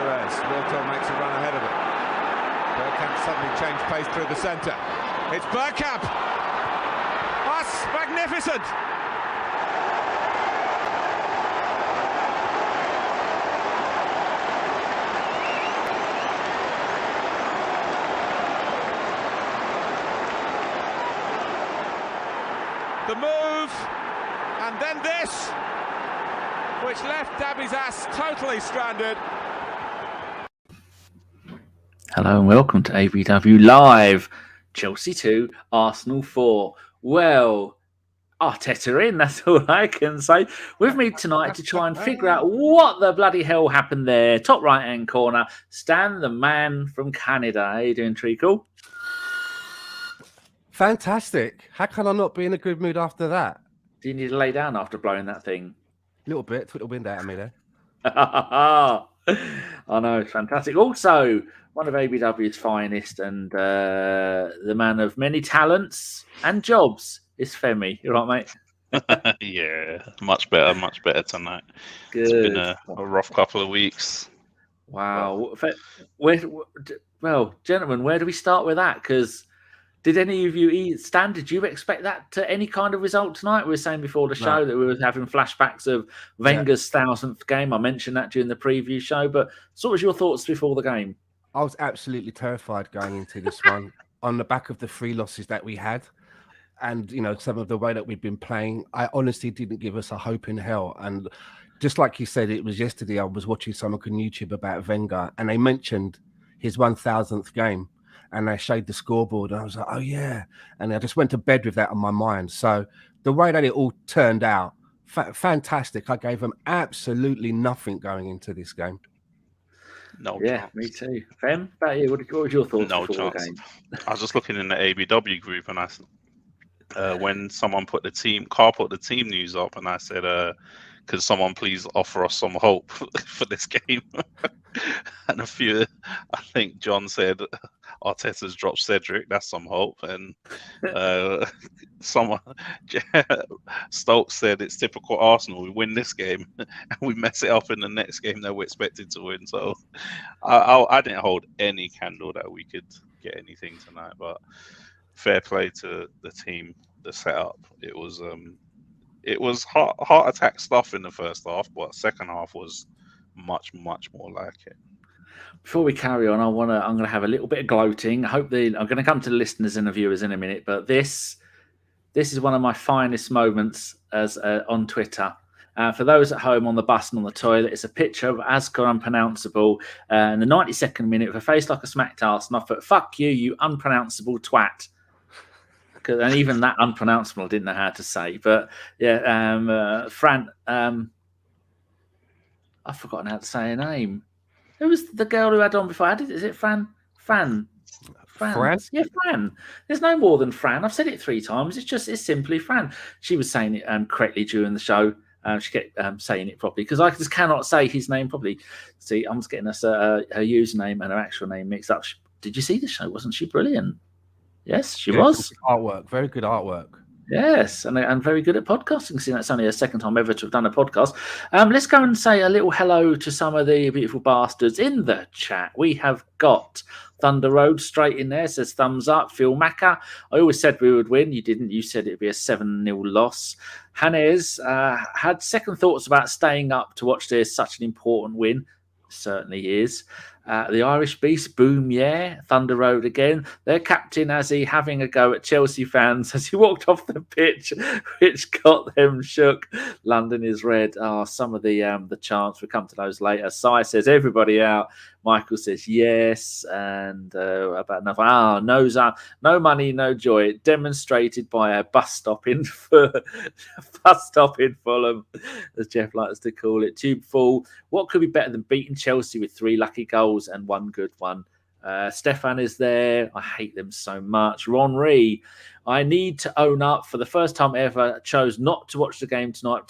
Tavares. Wilton makes a run ahead of him. Bergkamp suddenly changed pace through the centre. It's Bergkamp! That's magnificent! The move, and then this, which left Dabby's ass totally stranded. Hello and welcome to ABW Live. Chelsea 2, Arsenal 4. Well, Arteta in, that's all I can say. With me tonight to try and figure out what the bloody hell happened there. Top right-hand corner, Stan, the man from Canada. How you doing, Treacle? Fantastic. How can I not be in a good mood after that? Do you need to lay down after blowing that thing? A little bit. Took the wind out of me there. I know, fantastic. Also, one of ABW's finest and the man of many talents and jobs is Femi. You right, mate? Yeah, much better tonight. Good. It's been a rough couple of weeks. Wow. Well, gentlemen, where do we start with that? Because did any of you, Stan, did you expect that to any kind of result tonight? We were saying before the show that we were having flashbacks of Wenger's 1000th game. I mentioned that during the preview show, but so what was your thoughts before the game? I was absolutely terrified going into this one on the back of the 3 losses that we had. And, you know, some of the way that we've been playing, I honestly didn't give us a hope in hell. And just like you said, it was yesterday, I was watching something on YouTube about Wenger and they mentioned his 1000th game. And they showed the scoreboard, and I was like, oh, yeah. And I just went to bed with that on my mind. So the way that it all turned out, fantastic. I gave them absolutely nothing going into this game. No chance. Me too. Fem, about you, what was your thoughts before the game? I was just looking in the ABW group, and when someone put the team news up, and I said, could someone please offer us some hope for this game? And I think John said, Arteta's dropped Cedric, that's some hope. And Stokes said, it's typical Arsenal, we win this game and we mess it up in the next game that we're expected to win. So I didn't hold any candle that we could get anything tonight, but fair play to the team, the setup. It was heart attack stuff in the first half, but second half was much more like it. Before we carry on, I'm going to have a little bit of gloating. I'm going to come to the listeners and the viewers in a minute, but this is one of my finest moments as on Twitter. For those at home on the bus and on the toilet, it's a picture of Azkar Unpronounceable in the 92nd minute with a face like a smacked arse, and I thought, fuck you, you unpronounceable twat. And even that unpronounceable I didn't know how to say. But yeah, Fran, I've forgotten how to say her name. Who was the girl who had on before? Is it Fran? Fran? Yeah, Fran. There's no more than Fran. I've said it 3 times. It's simply Fran. She was saying it correctly during the show. She kept saying it properly because I just cannot say his name properly. See, I'm just getting us her username and her actual name mixed up. Did you see the show? Wasn't she brilliant? Yes, she was. Artwork, very good artwork. Yes, and very good at podcasting. See, that's only her second time ever to have done a podcast. Let's go and say a little hello to some of the beautiful bastards in the chat. We have got Thunder Road straight in there, says thumbs up. Phil Macca, I always said we would win. You didn't. You said it'd be a 7-0 loss. Hannes had second thoughts about staying up to watch this. Such an important win. Certainly is. The Irish Beast, boom, yeah. Thunder Road again. Their captain, as he having a go at Chelsea fans as he walked off the pitch, which got them shook. London is red. Some of the chants, we'll come to those later. Sai says, everybody out. Michael says, yes. And about another, no money, no joy. Demonstrated by a bus stop in Fulham, as Jeff likes to call it. Tube full. What could be better than beating Chelsea with 3 lucky goals and 1 good one? Stefan is there. I hate them so much. Ron Ree, I need to own up. For the first time ever, chose not to watch the game tonight.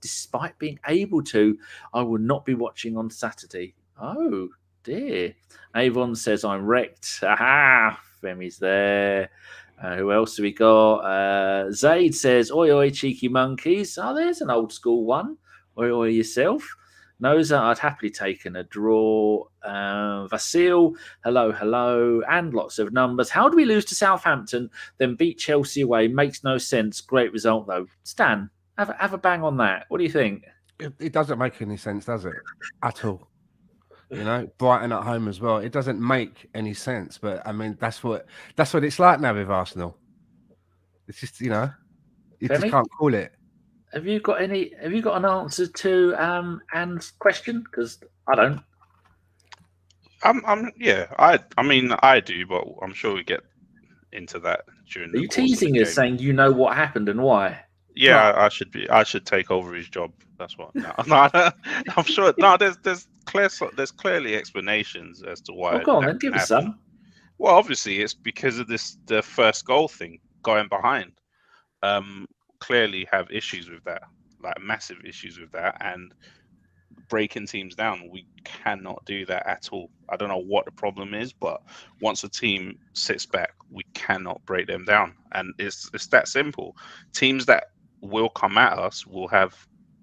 Despite being able to, I will not be watching on Saturday. Oh, dear. Avon says, I'm wrecked. Aha! Femi's there. Who else have we got? Zaid says, oi, oi, cheeky monkeys. Oh, there's an old school one. Oi, oi, yourself. Noza, I'd happily taken a draw. Vasil, hello, and lots of numbers. How do we lose to Southampton, then beat Chelsea away? Makes no sense. Great result, though. Stan, have a bang on that. What do you think? It doesn't make any sense, does it? At all. Brighton at home as well. It doesn't make any sense, but I mean that's what it's like now with Arsenal. It's just you just can't call it. Have you got an answer to Anne's question? Because I don't. I mean I do, but I'm sure we get into that during. Are you teasing us, saying you know what happened and why? Yeah, no. I should take over his job. That's what. No, I'm sure. No, there's clearly explanations as to why. Go on, then give us some. Well, obviously, it's because of the first goal thing, going behind. Clearly have issues with that, like massive issues with that, and breaking teams down. We cannot do that at all. I don't know what the problem is, but once a team sits back, we cannot break them down, and it's that simple. Teams that will come at us will have,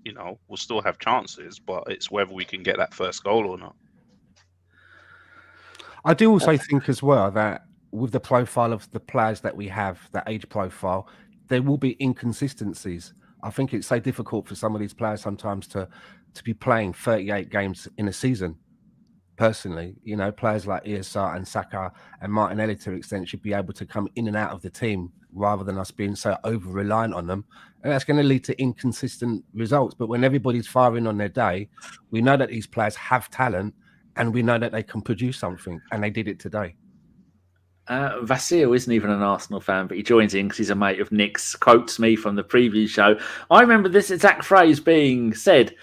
we'll still have chances, but it's whether we can get that first goal or not. I do also think as well that with the profile of the players that we have, that age profile, there will be inconsistencies. I think it's so difficult for some of these players sometimes to be playing 38 games in a season. Personally, players like Esa and Saka and Martinelli to an extent should be able to come in and out of the team rather than us being so over-reliant on them. And that's going to lead to inconsistent results. But when everybody's firing on their day, we know that these players have talent and we know that they can produce something. And they did it today. Vasil isn't even an Arsenal fan, but he joins in because he's a mate of Nick's, quotes me from the preview show. I remember this exact phrase being said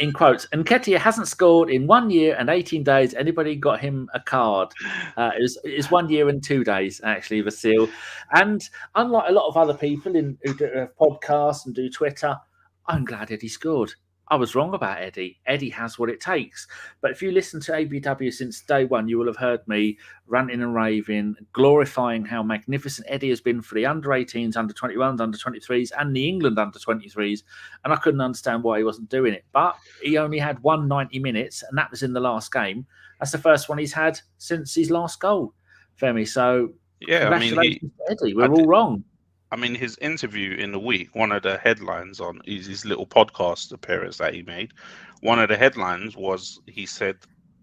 in quotes. Nketiah hasn't scored in 1 year and 18 days. Anybody got him a card? It's 1 year and 2 days, actually, Vasil. And unlike a lot of other people who do podcasts and do Twitter, I'm glad Eddie scored. I was wrong about Eddie. Eddie has what it takes. But if you listen to ABW since day one, you will have heard me ranting and raving, glorifying how magnificent Eddie has been for the under-18s, under-21s, under-23s, and the England under-23s. And I couldn't understand why he wasn't doing it. But he only had 190 minutes, and that was in the last game. That's the first one he's had since his last goal, Femi. So, yeah, congratulations to Eddie. We're all wrong. I mean, his interview in the week, one of the headlines on his little podcast appearance that he made, one of the headlines was, he said,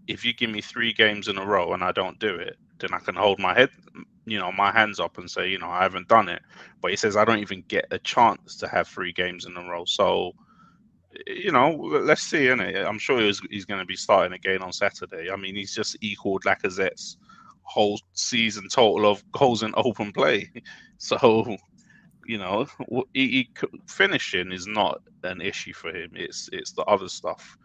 if you give me 3 games in a row and I don't do it, then I can hold my head, my hands up and say, I haven't done it. But he says, I don't even get a chance to have 3 games in a row. So, let's see, innit? I'm sure he's going to be starting again on Saturday. I mean, he's just equaled Lacazette's whole season total of goals in open play. So, finishing is not an issue for him. It's the other stuff.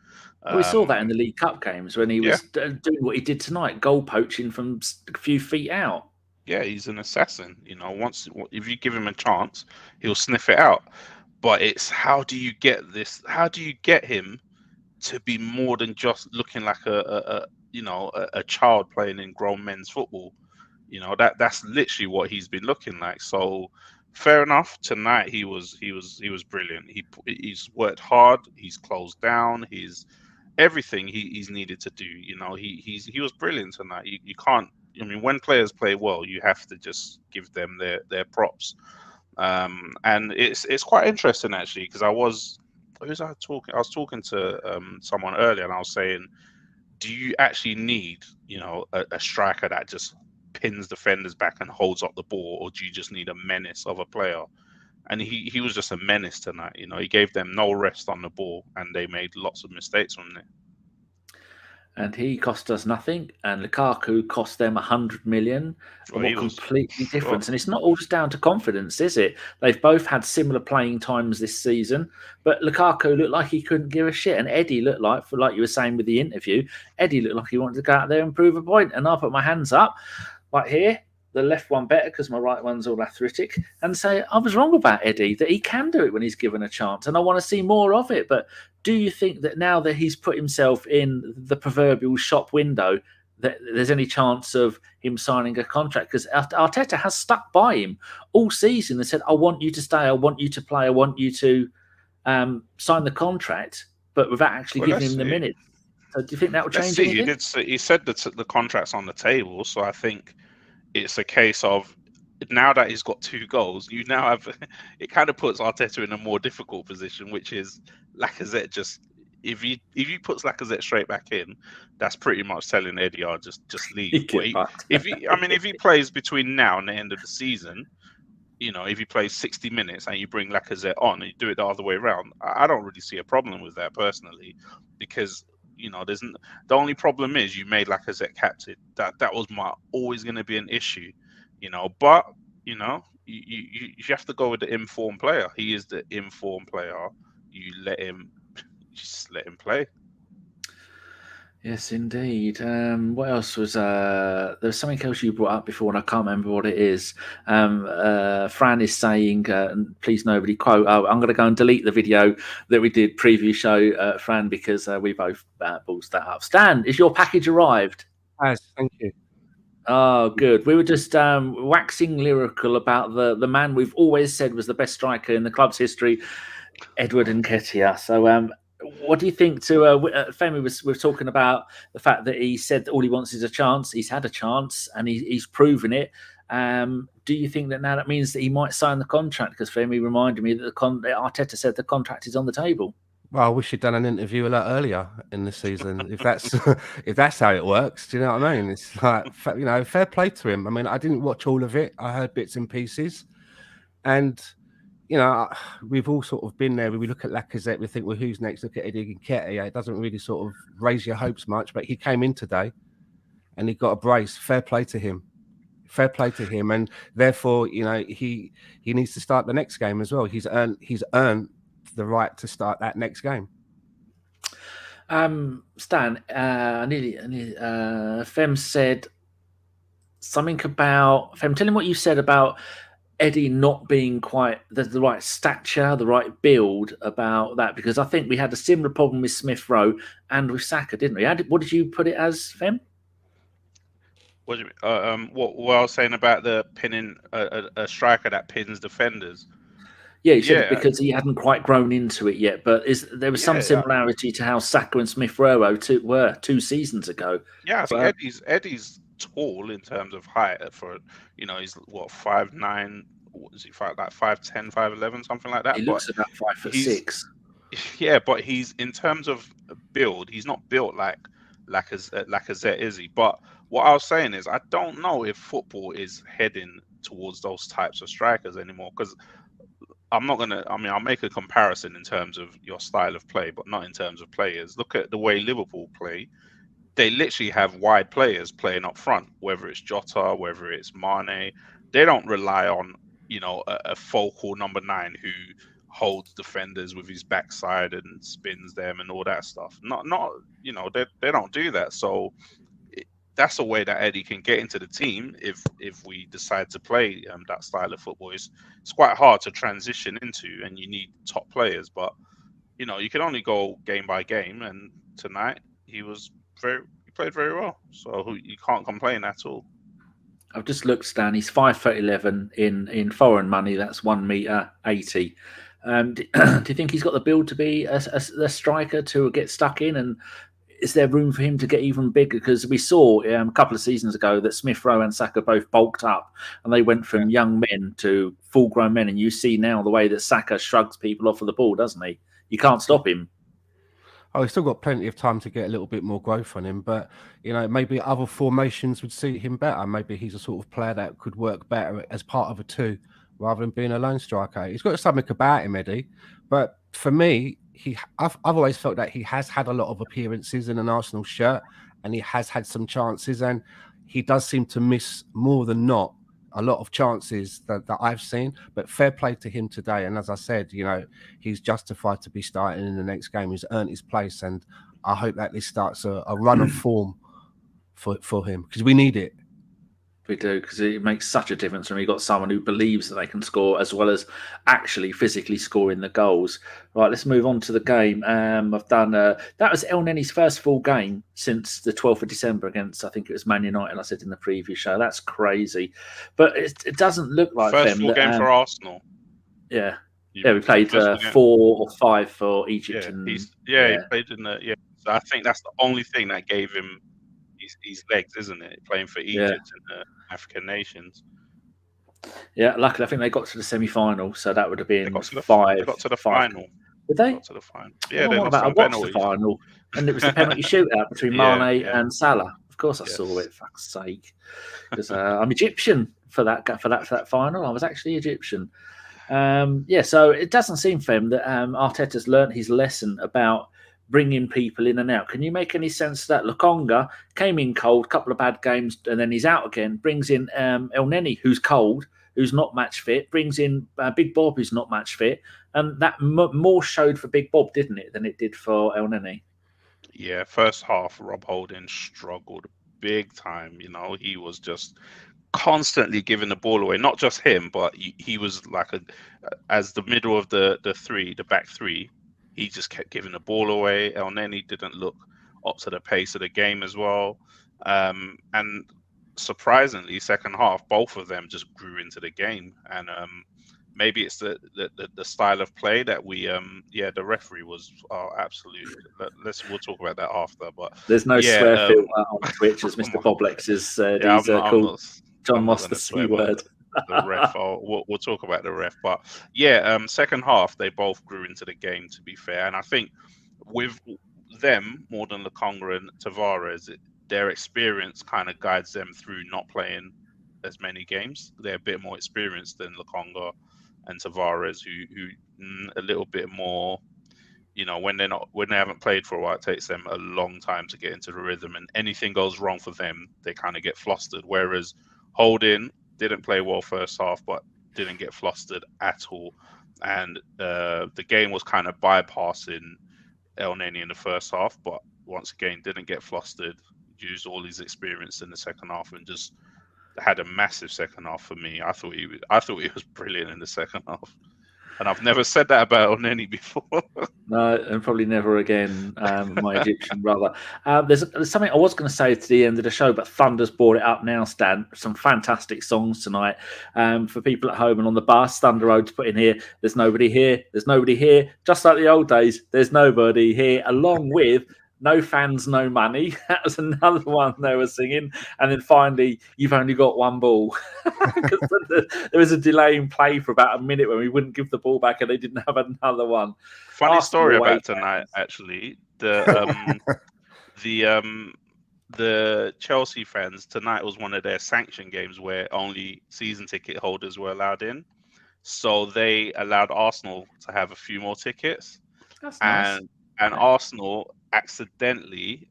We saw that in the League Cup games when he was doing what he did tonight, goal poaching from a few feet out. Yeah, he's an assassin. If you give him a chance, he'll sniff it out. But it's how do you get this? How do you get him to be more than just looking like a child playing in grown men's football? That's literally what he's been looking like. So. Fair enough. Tonight he was brilliant. He's worked hard. He's closed down. He's everything he's needed to do. He was brilliant tonight. You can't. I mean, when players play well, you have to just give them their props. And it's quite interesting actually because I was talking to someone earlier and I was saying, do you actually need a striker that just pins defenders back and holds up the ball, or do you just need a menace of a player? And he was just a menace tonight. He gave them no rest on the ball, and they made lots of mistakes from there. And he cost us nothing, and Lukaku cost them 100 million. Completely different. And it's not all just down to confidence, is it? They've both had similar playing times this season, but Lukaku looked like he couldn't give a shit, and Eddie looked like you were saying with the interview, Eddie looked like he wanted to go out there and prove a point. And I put my hands up. Right here, the left one better because my right one's all arthritic, and say I was wrong about Eddie, that he can do it when he's given a chance, and I want to see more of it. But do you think that now that he's put himself in the proverbial shop window, that there's any chance of him signing a contract? Because Arteta has stuck by him all season and said, I want you to stay, I want you to play, I want you to sign the contract. but without actually Well, giving him the minutes. So do you think that will change anything? He said that the contract's on the table, so I think it's a case of now that he's got 2 goals, you now have it kind of puts Arteta in a more difficult position, which is Lacazette just if he puts Lacazette straight back in, that's pretty much telling Eddie, "Oh, just leave." If he plays between now and the end of the season, if he plays 60 minutes and you bring Lacazette on and you do it the other way around, I don't really see a problem with that personally, because the only problem is you made Lacazette captain. That was always going to be an issue, But you have to go with the informed player. He is the informed player. You just let him play. Yes, indeed. What else was there was something else you brought up before, and I can't remember what it is. Fran is saying, please nobody quote, I'm going to go and delete the video that we did preview show, Fran, because we both balls that up. Stan, is your package arrived? Yes, thank you. Oh, good. We were just waxing lyrical about the man we've always said was the best striker in the club's history, Edward Nketiah. So what do you think to Femi was talking about the fact that he said that all he wants is a chance. He's had a chance and he's proven it. Do you think that now that means that he might sign the contract? Because Femi reminded me that Arteta said the contract is on the table. Well, I wish you'd done an interview a lot earlier in the season. If that's how it works, do you know what I mean? It's like, fair play to him. I mean, I didn't watch all of it. I heard bits and pieces, and we've all sort of been there. When we look at Lacazette, we think, well, who's next? Look at Eddie Nketiah. It doesn't really sort of raise your hopes much, but he came in today and he got a brace. Fair play to him. Fair play to him, and therefore, he needs to start the next game as well. He's earned the right to start that next game. Stan, Fem said something about Fem. Tell him what you said about Eddie not being quite the right stature, the right build about that, because I think we had a similar problem with Smith Rowe and with Saka, didn't we? What did you put it as, Fem? What do you mean? What I was saying about the pinning a striker that pins defenders. Yeah, you said because he hadn't quite grown into it yet, but there was some similarity to how Saka and Smith Rowe were 2 seasons ago. Yeah, I think Eddie's tall in terms of height for he's 5'9", what is he, like 5'10", 5'11", something like that. He looks about 5'6". Yeah, but he's in terms of build, he's not built like Lacazette, is he? But what I was saying is, I don't know if football is heading towards those types of strikers anymore, because I'll make a comparison in terms of your style of play, but not in terms of players. Look at the way Liverpool play. They literally have wide players playing up front, whether it's Jota, whether it's Mane. They don't rely on, a focal number 9 who holds defenders with his backside and spins them and all that stuff. They don't do that. So that's a way that Eddie can get into the team if we decide to play that style of football. It's quite hard to transition into, and you need top players. But you can only go game by game, and tonight he played very well, so you can't complain at all. I've just looked, Stan. He's 5'11" in foreign money. That's 1.80 m. Do you think he's got the build to be a striker to get stuck in? And is there room for him to get even bigger? Because we saw a couple of seasons ago that Smith Rowe and Saka both bulked up, and they went from young men to full-grown men. And you see now the way that Saka shrugs people off of the ball, doesn't he? You can't stop him. Oh, he's still got plenty of time to get a little bit more growth on him, but maybe other formations would suit him better. Maybe he's a sort of player that could work better as part of a 2 rather than being a lone striker. He's got something about him, Eddie. But for me, I've always felt that he has had a lot of appearances in an Arsenal shirt, and he has had some chances, and he does seem to miss more than not a lot of chances that I've seen. But fair play to him today, and as I said, he's justified to be starting in the next game. He's earned his place, and I hope that this starts a run of form for him, because we need it. We do, because it makes such a difference when you've got someone who believes that they can score as well as actually physically scoring the goals. Right, let's move on to the game. I've done that was El Nenny's first full game since the 12th of December against, I think it was Man United. I said in the preview show, that's crazy, but it doesn't look like first full game for Arsenal. Yeah, Yeah, we played 4 or 5 for Egypt. He played in the So I think that's the only thing that gave him his legs, isn't it? Playing for Egypt and the African nations. Yeah, luckily I think they got to the semi-final, so that would have been 5. They got to the final. Did they? Got to the final. Yeah, they lost some penalties. The final, and it was the penalty shootout between Mane and Salah. Of course, I saw it. Fuck's sake, because I'm Egyptian for that final. I was actually Egyptian. So it doesn't seem, Fem, that Arteta's learnt his lesson about bringing people in and out. Can you make any sense that Lokonga came in cold, couple of bad games, and then he's out again, brings in Elneny, who's cold, who's not match fit, brings in Big Bob, who's not match fit, and that more showed for Big Bob, didn't it, than it did for Elneny? Yeah, first half, Rob Holding struggled big time. He was just constantly giving the ball away. Not just him, but he was like as the middle of the back three. He just kept giving the ball away. Elneny didn't look up to the pace of the game as well. And surprisingly, second half, both of them just grew into the game. And maybe it's the style of play that we the referee was absolute. We'll talk about that after. But there's no swear filter on Twitch, as Mr. Boblex has said. He's called John Moss the C word. The ref. We'll talk about the ref, but second half they both grew into the game. To be fair, and I think with them more than Lokonga and Tavares, their experience kind of guides them through not playing as many games. They're a bit more experienced than Lokonga and Tavares, who a little bit more. When they haven't played for a while, it takes them a long time to get into the rhythm, and anything goes wrong for them, they kind of get flustered. Whereas Holding didn't play well first half, but didn't get flustered at all. And the game was kind of bypassing Elneny in the first half, but once again, didn't get flustered, used all his experience in the second half, and just had a massive second half for me. I thought he was brilliant in the second half. And I've never said that about Elneny before. No, and probably never again, my Egyptian brother. There's something I was going to say to the end of the show, but Thunder's brought it up now, Stan. Some fantastic songs tonight for people at home and on the bus. Thunder Road's put in here, there's nobody here, there's nobody here. Just like the old days, there's nobody here, along with No Fans, No Money. That was another one they were singing. And then finally, You've Only Got One Ball. There was a delay in play for about a minute when we wouldn't give the ball back and they didn't have another one. Funny story about tonight, actually. The Chelsea fans, tonight was one of their sanction games where only season ticket holders were allowed in. So they allowed Arsenal to have a few more tickets. That's nice. And Arsenal accidentally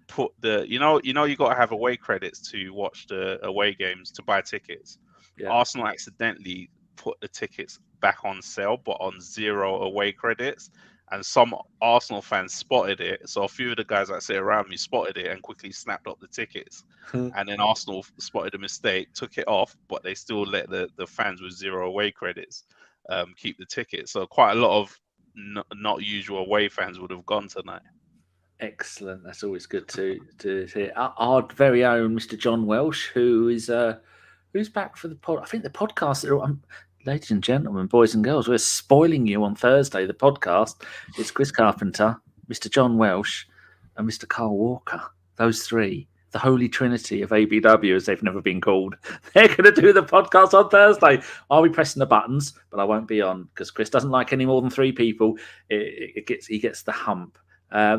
put you got to have away credits to watch the away games to buy tickets. Yeah. Arsenal accidentally put the tickets back on sale, but on 0 away credits. And some Arsenal fans spotted it. So a few of the guys that sit around me spotted it and quickly snapped up the tickets. And then Arsenal spotted a mistake, took it off, but they still let the fans with 0 away credits keep the tickets. So quite a lot of not usual away fans would have gone tonight. Excellent. That's always good to hear. Our very own Mr. John Welsh, who's back for the pod. I think the podcast. Ladies and gentlemen, boys and girls, we're spoiling you on Thursday. The podcast. It's Chris Carpenter, Mr. John Welsh, and Mr. Carl Walker. Those three, the holy trinity of ABW, as they've never been called. They're going to do the podcast on Thursday. I'll be pressing the buttons, but I won't be on because Chris doesn't like any more than 3 people. He gets the hump.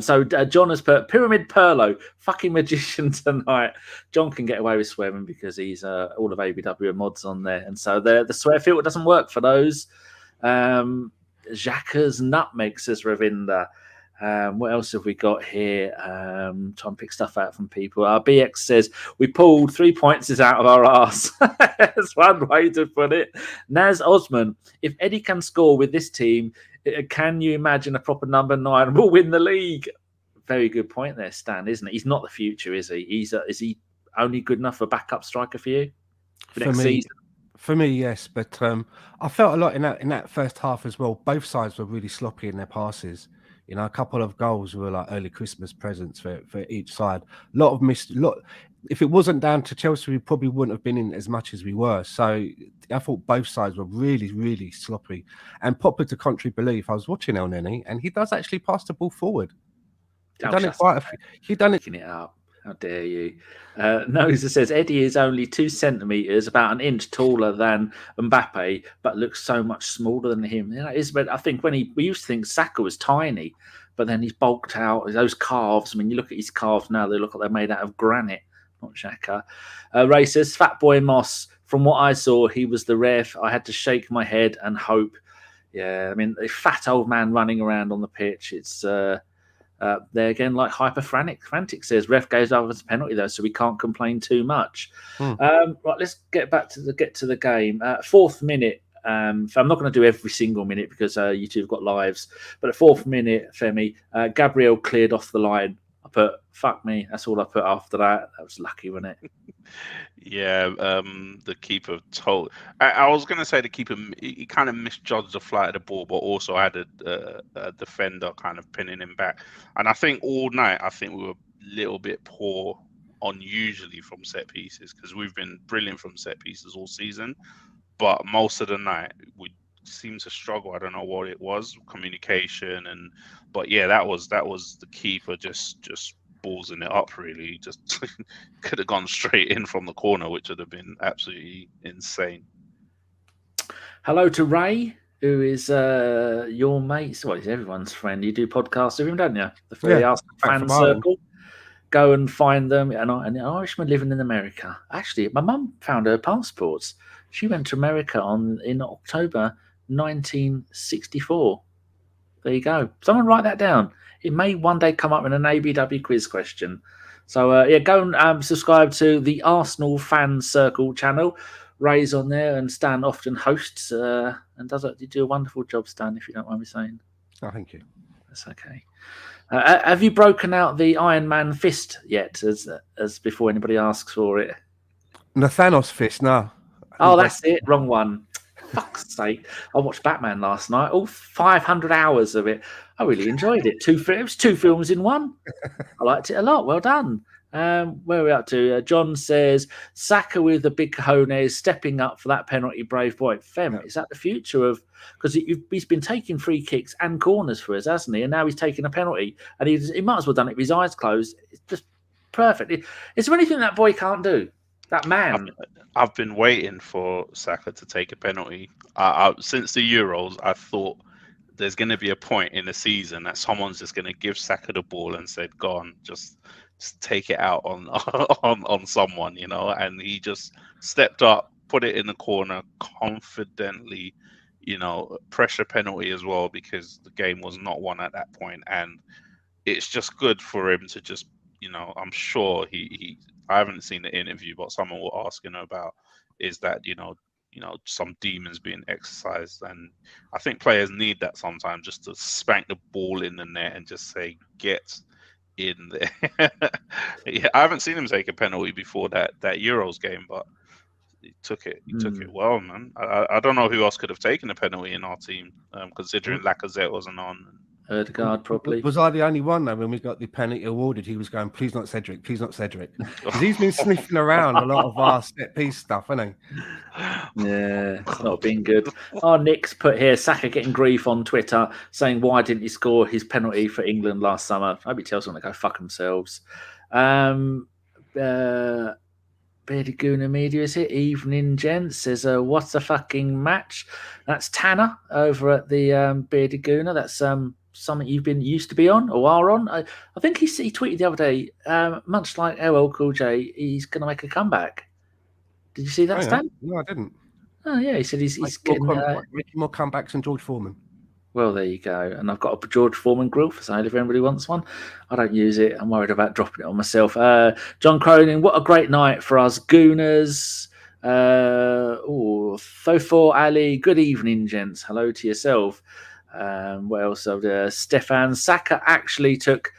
So John has put Pyramid Perlo, fucking magician tonight. John can get away with swearing because he's all of ABW mods on there. And so the swear filter doesn't work for those. Xhaka's nutmeg, says Ravinda. What else have we got here? Trying to pick stuff out from people. BX says, we pulled 3 points out of our arse. That's one way to put it. Naz Osman, if Eddie can score with this team, can you imagine a proper number 9 will win the league? Very good point there, Stan, isn't it? He's not the future, is he? Is he only good enough for a backup striker for you for next season? For me, yes. But I felt a lot in that first half as well. Both sides were really sloppy in their passes. You know, a couple of goals were like early Christmas presents for each side. A lot of missed. If it wasn't down to Chelsea, we probably wouldn't have been in as much as we were. So I thought both sides were really, really sloppy. And popular to contrary belief, I was watching El Neni, and he does actually pass the ball forward. He done it quite. He done it. Picking it up. How dare you? Noza says Eddie is only 2 centimeters, about an inch taller than Mbappe, but looks so much smaller than him. You know, but I think we used to think Saka was tiny, but then he's bulked out. Those calves. I mean, you look at his calves now; they look like they're made out of granite. Not Xhaka. Ray says Fat Boy Moss. From what I saw, he was the ref. I had to shake my head and hope. Yeah, I mean, a fat old man running around on the pitch. It's. There again, like Frantic says, ref goes over the penalty though, so we can't complain too much. Right, let's get back to the game. 4th minute. So I'm not going to do every single minute because you two have got lives. But at 4th minute, Femi, Gabriel cleared off the line. I put fuck me. That's all I put after that. That was lucky, wasn't it? Yeah, the keeper told. I was going to say the keeper, he kind of misjudged the flight of the ball, but also had a defender kind of pinning him back. And I think all night, we were a little bit poor unusually from set pieces because we've been brilliant from set pieces all season. But most of the night, we seemed to struggle. I don't know what it was, communication. But yeah, that was the keeper just ballsing it up, really. Just could have gone straight in from the corner, which would have been absolutely insane. Hello to Ray, who is your mate. Well, he's everyone's friend. You do podcasts with him, don't you? The Arsenal fan circle. Go and find them. And an Irishman living in America. Actually, my mum found her passports. She went to America in October 1964. There you go. Someone write that down. It may one day come up in an ABW quiz question. So, go and subscribe to the Arsenal Fan Circle channel. Ray's on there, and Stan often hosts and you do a wonderful job, Stan, if you don't mind me saying. Oh, thank you. That's okay. Have you broken out the Iron Man fist yet, as before anybody asks for it? The Thanos fist, no. Oh, that's it. Wrong one. Fuck's sake. I watched Batman last night. All 500 hours of it. I really enjoyed it. It was 2 films in one. I liked it a lot. Well done. Where are we up to? John says, Saka with the big cojones stepping up for that penalty, brave boy. Fem, is that the future of... Because he's been taking free kicks and corners for us, hasn't he? And now he's taking a penalty. And he might as well done it with his eyes closed. It's just perfect. Is there anything that boy can't do? That man... I've been waiting for Saka to take a penalty. Since the Euros, I thought there's going to be a point in the season that someone's just going to give Saka the ball and said, "Go on, just take it out on someone," you know. And he just stepped up, put it in the corner confidently, you know, pressure penalty as well because the game was not won at that point. And it's just good for him to just, you know, I'm sure he I haven't seen the interview, but someone will ask him about is that, you know, some demons being exercised. And I think players need that sometimes, just to spank the ball in the net and just say, get in there. Yeah, I haven't seen him take a penalty before that Euros game, but he took it. He took it well, man. I don't know who else could have taken a penalty in our team, considering Lacazette wasn't on. Erdegaard, probably. Was I the only one, though, when we got the penalty awarded? He was going, please not Cedric, please not Cedric. Because he's been sniffing around a lot of our set-piece stuff, hasn't he? Yeah, it's not been good. Nick's put here, Saka getting grief on Twitter, saying, why didn't he score his penalty for England last summer? I hope he tells them to go fuck themselves. Beardy Gooner Media is here. Evening, gents. Says, what's a fucking match? That's Tanner over at the Beardy Gooner. That's something you've been used to be on or are on. I think he tweeted the other day, much like LL Cool J, he's going to make a comeback. Did you see that, Stan? No, I didn't. Oh, yeah. He said he's getting... making more comebacks than George Foreman. Well, there you go. And I've got a George Foreman grill for sale if anybody wants one. I don't use it. I'm worried about dropping it on myself. John Cronin, what a great night for us Gooners. Thofo Ali, good evening, gents. Hello to yourself. What else? Stefan Saka actually took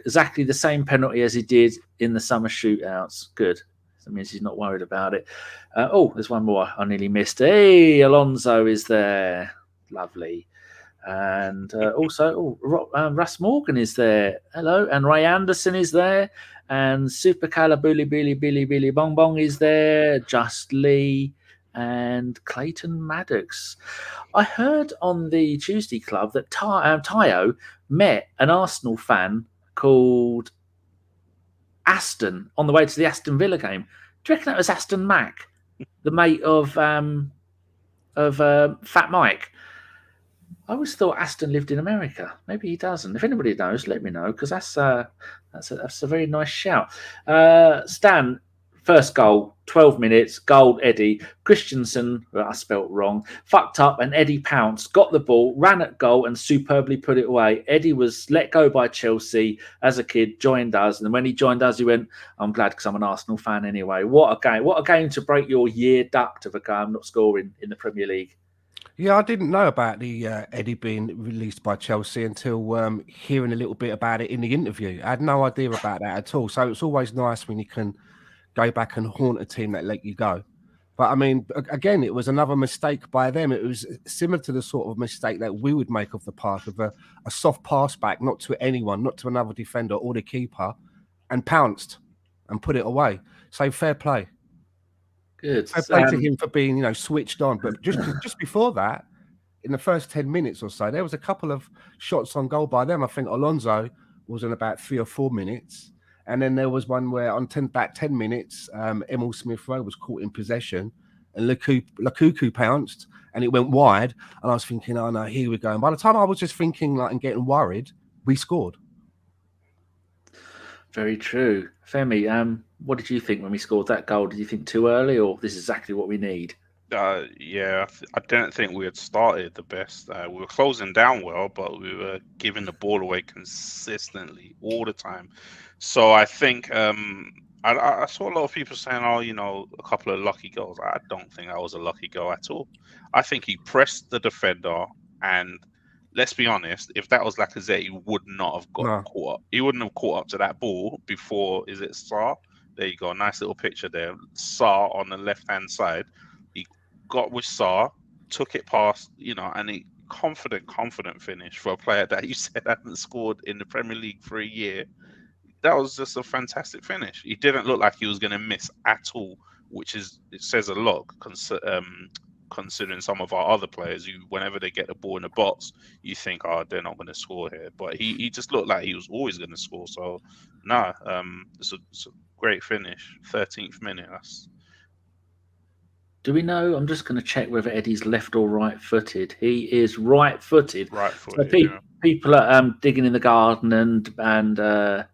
exactly the same penalty as he did in the summer shootouts. Good. That means he's not worried about it. There's one more I nearly missed. Hey, Alonso is there. Lovely. And also, Russ Morgan is there. Hello. And Ray Anderson is there. And Super Calabuli Billy Bong Bong is there. Just Lee and Clayton Maddox. I heard on the Tuesday Club that Tayo met an Arsenal fan called Aston on the way to the Aston Villa game. Do you reckon that was Aston Mack, the mate of Fat Mike? I always thought Aston lived in America. Maybe he doesn't. If anybody knows, let me know, because that's a very nice shout. Stan, first goal, 12 minutes, goal, Eddie. Christensen, well, I spelt wrong, fucked up, and Eddie pounced, got the ball, ran at goal, and superbly put it away. Eddie was let go by Chelsea as a kid, joined us, and when he joined us, he went, I'm glad because I'm an Arsenal fan anyway. What a game. What a game to break your year duct of a game not scoring in the Premier League. Yeah, I didn't know about the Eddie being released by Chelsea until hearing a little bit about it in the interview. I had no idea about that at all. So it's always nice when you can go back and haunt a team that let you go. But I mean, again, it was another mistake by them. It was similar to the sort of mistake that we would make off the pass of a soft pass back, not to anyone, not to another defender or the keeper, and pounced and put it away. So fair play. Good. Fair play to him for being, switched on. But just before that, in the first 10 minutes or so, there was a couple of shots on goal by them. I think Alonso was in about 3 or 4 minutes. And then there was one where on 10 minutes, Emile Smith-Rowe was caught in possession and Lukaku pounced and it went wide. And I was thinking, oh no, here we go. And by the time I was just thinking and getting worried, we scored. Very true. Femi, what did you think when we scored that goal? Did you think too early or this is exactly what we need? Yeah, I don't think we had started the best. We were closing down well, but we were giving the ball away consistently all the time. So I think I saw a lot of people saying, oh, a couple of lucky goals. I don't think that was a lucky goal at all. I think he pressed the defender, and let's be honest, if that was Lacazette, he would not have got caught up. He wouldn't have caught up to that ball before, is it Sarr? There you go, nice little picture there. Sarr on the left-hand side. He got with Sarr, took it past, and he confident finish for a player that you said hadn't scored in the Premier League for a year. That was just a fantastic finish. He didn't look like he was going to miss at all, it says a lot, considering some of our other players who, whenever they get the ball in the box, you think, oh, they're not going to score here. But he just looked like he was always going to score. So, it's a great finish. 13th minute. Do we know? I'm just going to check whether Eddie's left or right-footed. He is right-footed. Right-footed. So people are digging in the garden and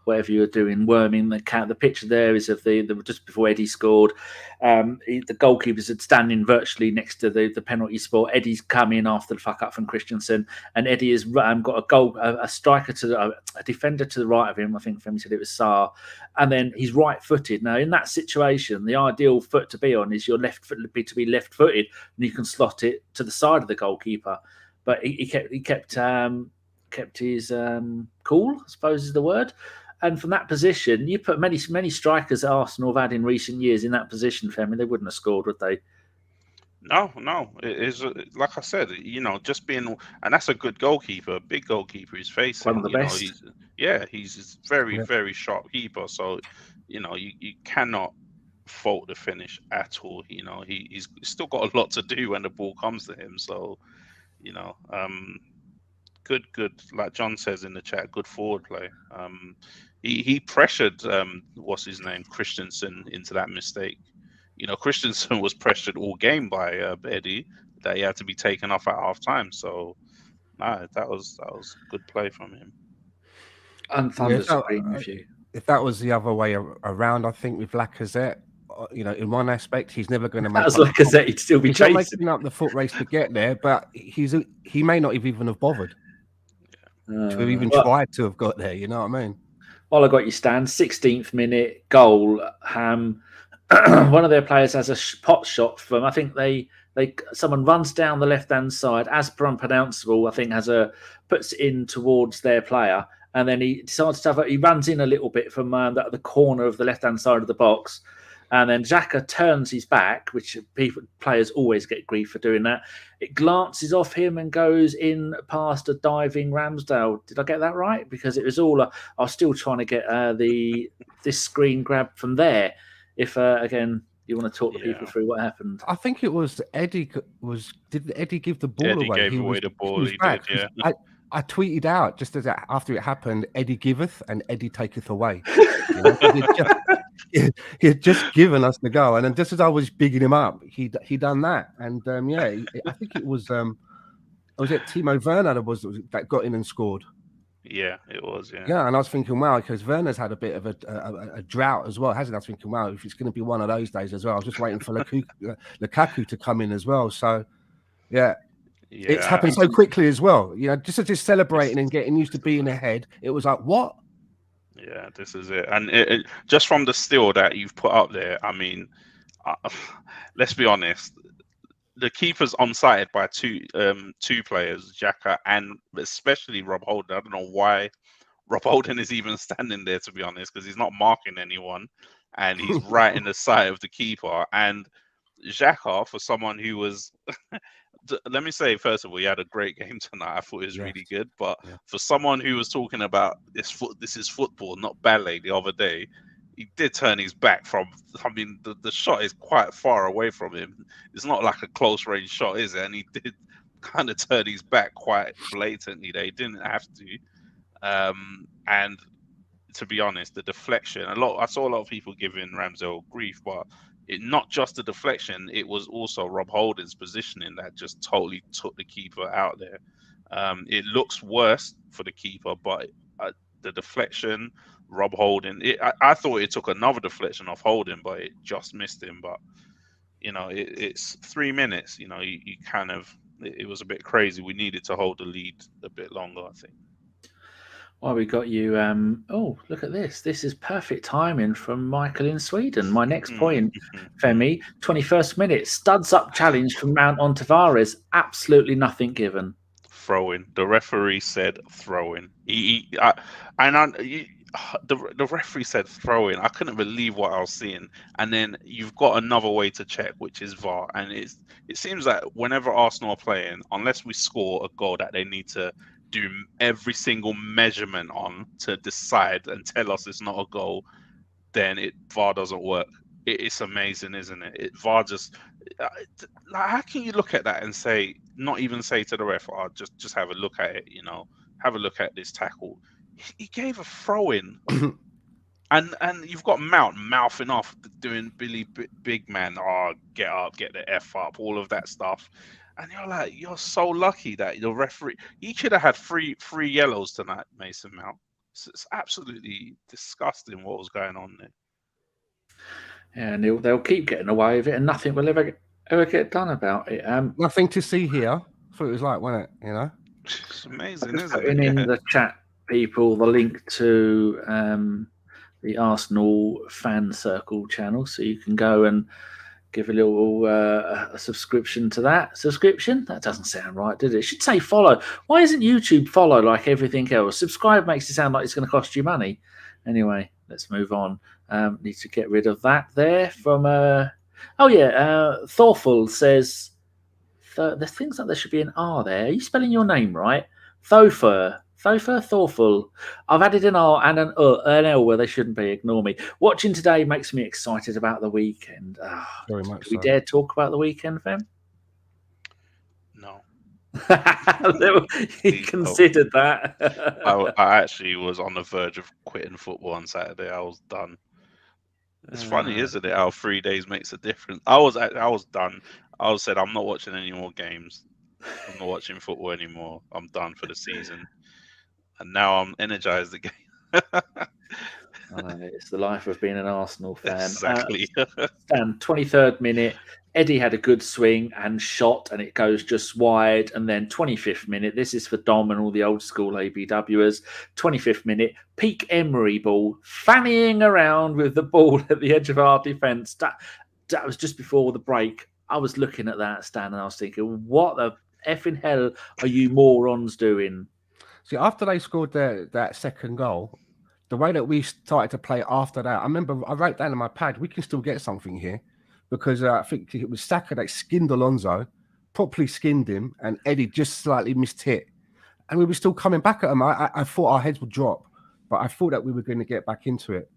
whatever you're doing, worming the cat. The picture there is of the just before Eddie scored. The goalkeepers are standing virtually next to the penalty spot. Eddie's come in after the fuck up from Christensen, and Eddie has got a striker a defender to the right of him. I think Femi said it was Sarr, and then he's right-footed. Now in that situation, the ideal foot to be on is your left foot to be left-footed, and you can slot it to the side of the goalkeeper. But he kept his cool, I suppose is the word. And from that position, you put many strikers that Arsenal have had in recent years in that position, Femi, they wouldn't have scored, would they? No. It is, like I said, just being, and that's a good goalkeeper, big goalkeeper he's facing. One of the best. He's a very, very sharp keeper. So, you cannot fault the finish at all. He's still got a lot to do when the ball comes to him. So, good, like John says in the chat, good forward play. He pressured what's his name, Christensen, into that mistake. Christensen was pressured all game by Eddie that he had to be taken off at half time. So that was good play from him. And Thunder's agreeing with you. If that was the other way around, I think with Lacazette, in one aspect, he's never going to make. As Lacazette, he'd still be chasing. He's not making up the foot race to get there, but he may not even have bothered. To have even tried to have got there, you know what I mean? While I got you, Stan, 16th minute goal. One of their players has a pot shot from. I think someone runs down the left hand side, as per unpronounceable. I think puts it in towards their player, and then he decides he runs in a little bit from the corner of the left hand side of the box, And then Xhaka turns his back, which players always get grief for doing that. It glances off him and goes in past a diving Ramsdale. Did I get that right? Because it was all I was still trying to get this screen grab from there. If again you want to talk the people through what happened. I think it was Eddie. Did Eddie give the ball Eddie away? gave away the ball. He back. did. Yeah. I tweeted out just as after it happened, Eddie giveth and Eddie taketh away. You know? he had just given us the go, and then just as I was bigging him up, he done that, and I think it was Timo Werner that got in and scored. Yeah, it was. Yeah. Yeah, and I was thinking, wow, because Werner's had a bit of a drought as well, hasn't he? I was thinking, wow, if it's going to be one of those days as well. I was just waiting for Lukaku to come in as well. So, yeah. It's happened so quickly as well. You know, just celebrating and getting used to being ahead. It was like, what? Yeah, this is it. And just from the still that you've put up there, I mean, let's be honest. The keeper's onside by two players, Xhaka and especially Rob Holding. I don't know why Rob Holding is even standing there, to be honest, because he's not marking anyone, and he's right in the sight of the keeper. And Xhaka, for someone who was, let me say first of all, he had a great game tonight. I thought it was really good. But for someone who was talking about this is football, not ballet, the other day, he did turn his back from. I mean, the shot is quite far away from him. It's not like a close range shot, is it? And he did kind of turn his back quite blatantly. They didn't have to. And to be honest, the deflection. I saw a lot of people giving Ramsdale grief, but not just the deflection. It was also Rob Holding's positioning that just totally took the keeper out there. It looks worse for the keeper, but the deflection. Rob Holding. I thought it took another deflection off Holding, but it just missed him. But you know, it's 3 minutes. You know, you kind of. It was a bit crazy. We needed to hold the lead a bit longer, I think. Well, we got you. Oh, look at this. This is perfect timing from Michael in Sweden. My next point, Femi, 21st minute, studs up challenge from Mount on Tavares. Absolutely nothing given. Throw-in. The referee said throw-in. The referee said throw-in. I couldn't believe what I was seeing. And then you've got another way to check, which is VAR. And it seems that whenever Arsenal are playing, unless we score a goal that they need to do every single measurement on to decide and tell us it's not a goal, then VAR doesn't work. It's amazing, isn't it? VAR just how can you look at that and not even say to the ref, oh, just have a look at it, you know, have a look at this tackle. He gave a throw-in, and you've got Mount mouthing off, doing Billy Big Man, oh, get up, get the F up, all of that stuff. And you're like, you're so lucky that the referee, he should have had three yellows tonight, Mason Mount. It's absolutely disgusting what was going on there. Yeah, and they'll keep getting away with it, and nothing will ever get done about it. Nothing to see here. I thought it was like, wasn't it? You know, it's amazing, isn't it? In the chat, people, the link to the Arsenal fan circle channel, so you can go and give a little a subscription to that. Subscription? That doesn't sound right, did it? It should say follow. Why isn't YouTube follow like everything else? Subscribe makes it sound like it's going to cost you money. Anyway, let's move on. Need to get rid of that there from... Thorful says... There's things like there should be an R there. Are you spelling your name right? Thorful. I've added an R and an L where they shouldn't be. Ignore me. Watching today makes me excited about the weekend. Very much. Do we dare talk about the weekend, Fem? No. He considered that. I actually was on the verge of quitting football on Saturday. I was done. It's funny, isn't it? How 3 days makes a difference. I was done. I said, I'm not watching any more games. I'm not watching football anymore. I'm done for the season. And now I'm energized again. It's the life of being an Arsenal fan. Exactly. And 23rd minute, Eddie had a good swing and shot, and it goes just wide. And then 25th minute, this is for Dom and all the old school ABWers. 25th minute, peak Emery ball, fannying around with the ball at the edge of our defence. That was just before the break. I was looking at that, Stan, and I was thinking, what the effing hell are you morons doing? See, after they scored that second goal, the way that we started to play after that, I remember I wrote down in my pad, we can still get something here because I think it was Saka that skinned Alonso, properly skinned him, and Eddie just slightly missed hit. And we were still coming back at him. I thought our heads would drop, but I thought that we were going to get back into it.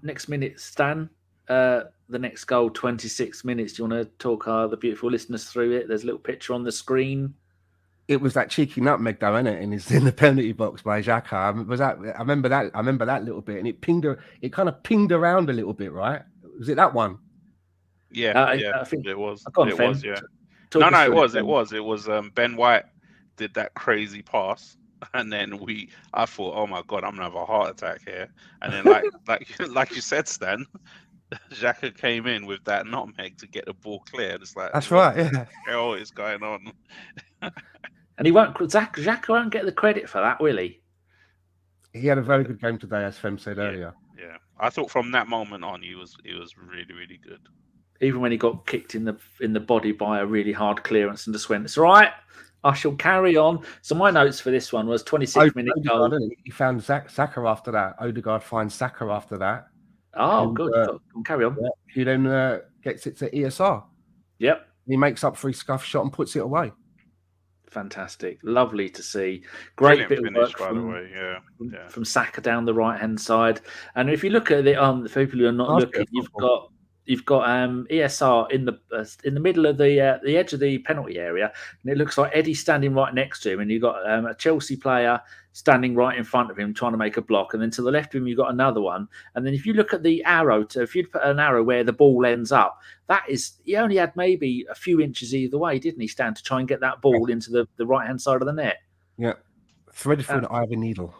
Next minute, Stan. The next goal, 26 minutes. Do you want to talk the beautiful listeners through it? There's a little picture on the screen. It was that cheeky nutmeg, though, isn't it? And it's in the penalty box by Xhaka. I remember that little bit, and it kind of pinged around a little bit, right? Was it that one? Yeah, I think it was. It was, yeah. It was. Ben White did that crazy pass, and then I thought, oh my god, I'm gonna have a heart attack here. And then, like you said, Stan, Xhaka came in with that nutmeg to get the ball clear. And it's like, that's right, yeah. Hell is going on. And Xhaka won't get the credit for that, will he? He had a very good game today, as Fem said earlier. Yeah, I thought from that moment on, he was really, really good. Even when he got kicked in the body by a really hard clearance and just went, it's all right, I shall carry on. So my notes for this one was 26-minute goal. He found Saka after that. Odegaard finds Saka after that. Oh, and, good. Carry on. Yeah, he then gets it to ESR. Yep. He makes up for his scuff shot and puts it away. Fantastic. Lovely to see. Great bit of work by the way. From Saka down the right-hand side. And if you look at it, for people who are not looking, you've got ESR in the middle of the edge of the penalty area, and it looks like Eddie standing right next to him, and you've got a Chelsea player standing right in front of him trying to make a block, and then to the left of him you've got another one, and then if you look at the arrow, if you'd put an arrow where the ball ends up, he only had maybe a few inches either way, didn't he, Stan, to try and get that ball into the right-hand side of the net? Yeah, threaded through an eye of a needle.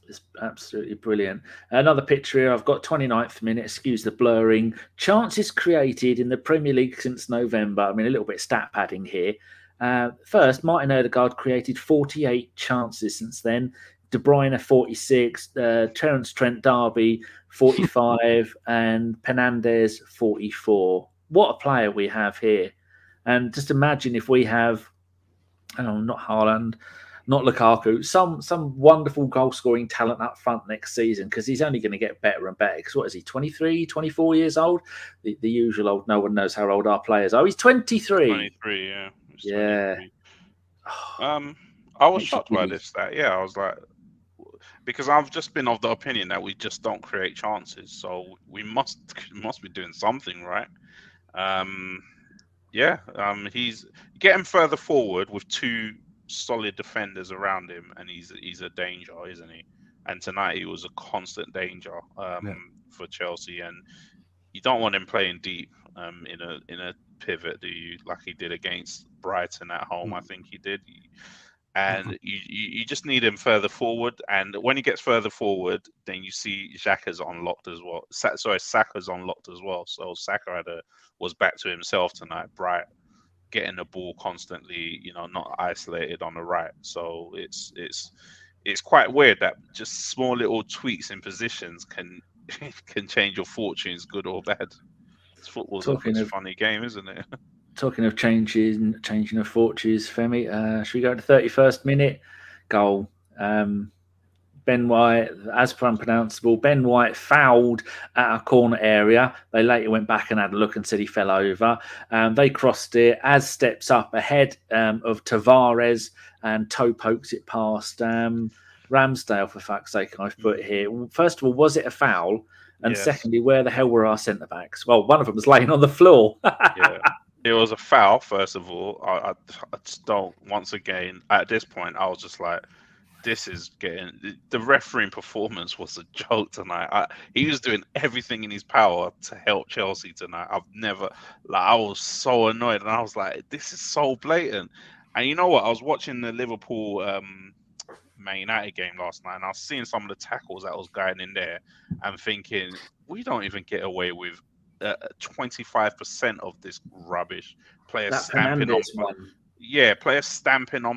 It's absolutely brilliant. Another picture here. I've got 29th minute. Excuse the blurring. Chances created in the Premier League since November. I mean, a little bit stat padding here. First, Martin Odegaard created 48 chances since then. De Bruyne 46, Terence Trent D'Arby 45, and Fernandes 44. What a player we have here! And just imagine if we have, not Haaland, not Lukaku, some wonderful goal-scoring talent up front next season, because he's only going to get better and better. Because what is he, 23, 24 years old? The usual old, no one knows how old our players are. He's 23. 23, yeah. Yeah. 23. I was shocked by this stat. Yeah, I was like, because I've just been of the opinion that we just don't create chances. So we must be doing something right. He's getting further forward with two solid defenders around him, and he's a danger, isn't he? And tonight he was a constant danger for Chelsea, and you don't want him playing deep in a pivot, do you? Like he did against Brighton at home, I think he did. And you just need him further forward, and when he gets further forward, then you see Xhaka's unlocked as well. Saka's unlocked as well. So Saka was back to himself tonight, bright, getting the ball constantly, not isolated on the right. So it's quite weird that just small little tweaks in positions can change your fortunes, good or bad. Football's a funny game, isn't it? Talking of changing of fortunes, Femi, should we go to 31st minute goal? Ben White, as per unpronounceable, Ben White fouled at a corner area. They later went back and had a look and said he fell over. They crossed it. As steps up ahead of Tavares, and toe pokes it past Ramsdale, for fuck's sake, I've put here. First of all, was it a foul? And secondly, where the hell were our centre-backs? Well, one of them was laying on the floor. Yeah. It was a foul, first of all. I just don't, once again, at this point, I was just like, this is getting, the refereeing performance was a joke tonight. He was doing everything in his power to help Chelsea tonight. I was so annoyed, and I was like, this is so blatant. And you know what? I was watching the Liverpool Man United game last night, and I was seeing some of the tackles that was going in there and thinking, we don't even get away with 25% of this rubbish. Players stamping on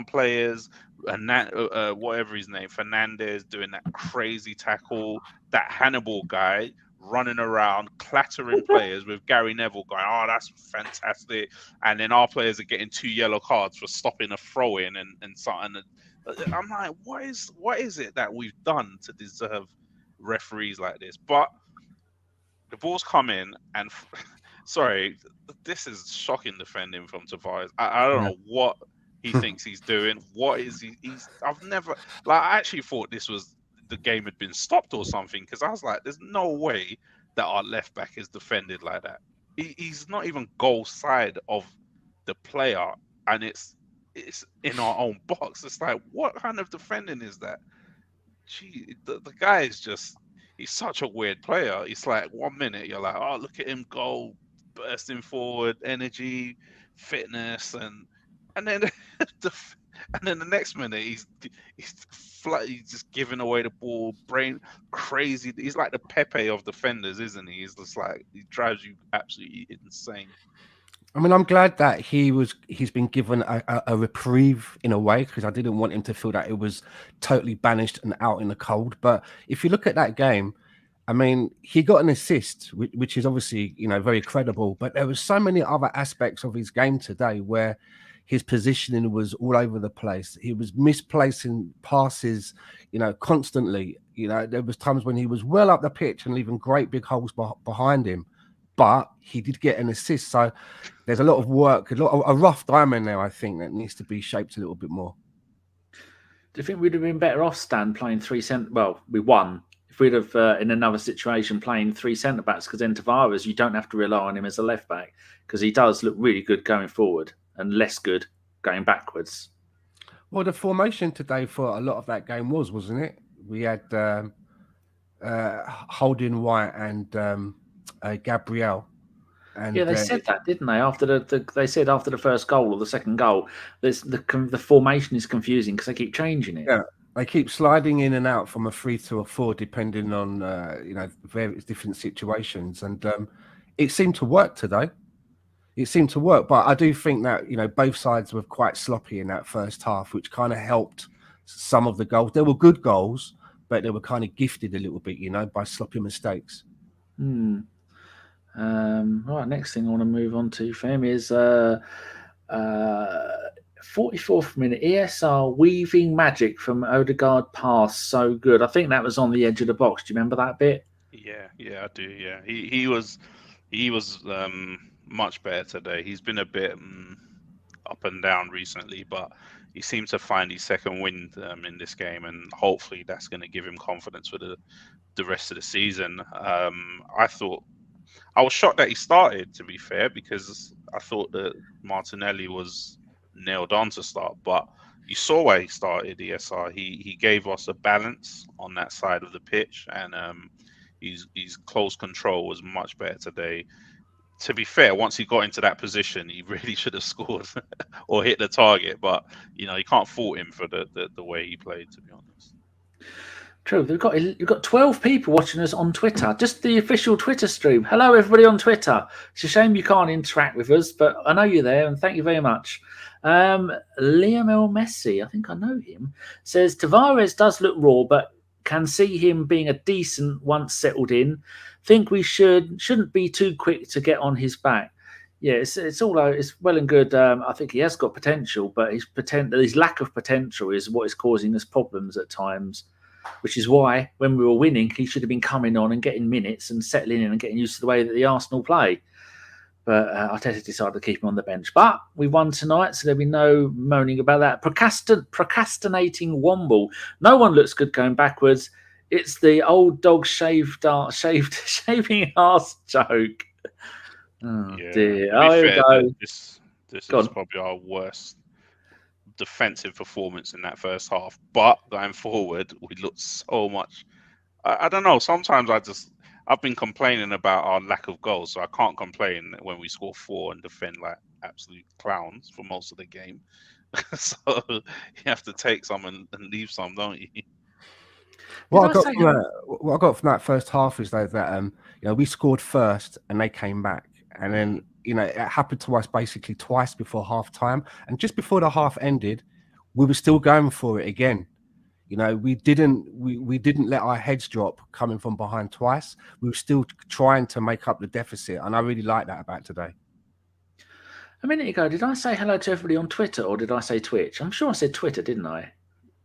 players, and that whatever his name, Fernandes, doing that crazy tackle, that Hannibal guy running around clattering players with Gary Neville going, oh, that's fantastic, and then our players are getting 2 yellow cards for stopping a throw-in and something. I'm like, what is it that we've done to deserve referees like this? But the ball's come in, and sorry, this is shocking defending from Tavares. I don't know what he thinks he's doing. What is he? I've never I actually thought the game had been stopped or something, because I was like, there's no way that our left back is defended like that. He's not even goal side of the player, and it's in our own box. It's like, what kind of defending is that? Gee, the guy is just, he's such a weird player. It's like 1 minute you're like, oh, look at him go, bursting forward, energy, fitness, and then the next minute he's just giving away the ball, brain crazy. He's like the Pepe of defenders, isn't he? He's just like, he drives you absolutely insane. I mean, I'm glad that he's been given a reprieve in a way, because I didn't want him to feel that it was totally banished and out in the cold. But if you look at that game, I mean, he got an assist, which is obviously, very credible. But there was so many other aspects of his game today where his positioning was all over the place. He was misplacing passes, constantly. There was times when he was well up the pitch and leaving great big holes behind him. But he did get an assist. So there's a lot of work, a rough diamond there, I think, that needs to be shaped a little bit more. Do you think we'd have been better off, Stan, playing three centre? Well, we won. If we'd have, in another situation, playing three centre-backs, because then Tavares, you don't have to rely on him as a left-back, because he does look really good going forward and less good going backwards. Well, the formation today for a lot of that game wasn't it? We had Holding White and Gabriel. And, yeah, they said that, didn't they? After they said after the first goal or the second goal, the formation is confusing because they keep changing it. Yeah, they keep sliding in and out from a 3 to a 4, depending on various different situations, and it seemed to work today. It seemed to work, but I do think that both sides were quite sloppy in that first half, which kind of helped some of the goals. There were good goals, but they were kind of gifted a little bit, by sloppy mistakes. Right, next thing I want to move on to, Femi, is 44th minute, ESR weaving magic from Odegaard pass, so good. I think that was on the edge of the box. Do you remember that bit? Yeah, I do. Yeah, he was much better today. He's been a bit up and down recently, but he seemed to find his second wind in this game, and hopefully that's going to give him confidence for the rest of the season. I was shocked that he started, to be fair, because I thought that Martinelli was nailed on to start. But you saw why he started, ESR. He gave us a balance on that side of the pitch, and his close control was much better today. To be fair, once he got into that position, he really should have scored or hit the target. But, you can't fault him for the way he played, to be honest. True. We've got 12 people watching us on Twitter, just the official Twitter stream. Hello, everybody on Twitter. It's a shame you can't interact with us, but I know you're there, and thank you very much. Lionel Messi, I think I know him, says Tavares does look raw, but can see him being a decent once settled in. Think we shouldn't be too quick to get on his back. Yeah, it's well and good. I think he has got potential, but his lack of potential is what is causing us problems at times. Which is why, when we were winning, he should have been coming on and getting minutes and settling in and getting used to the way that the Arsenal play. But Arteta decided to keep him on the bench. But we won tonight, so there'll be no moaning about that. Procrastinating Womble. No one looks good going backwards. It's the old dog shaving arse joke. Oh, yeah, dear. Oh, here we go. This is probably our worst defensive performance in that first half, but going forward we looked so much. I don't know, sometimes I've been complaining about our lack of goals, so I can't complain when we score 4 and defend like absolute clowns for most of the game. So you have to take some and leave some, don't you? What I got from that first half is that we scored first and they came back, and then it happened to us basically twice before half time. And just before the half ended, we were still going for it again. We didn't let our heads drop coming from behind twice. We were still trying to make up the deficit. And I really like that about today. A minute ago, did I say hello to everybody on Twitter or did I say Twitch? I'm sure I said Twitter, didn't I?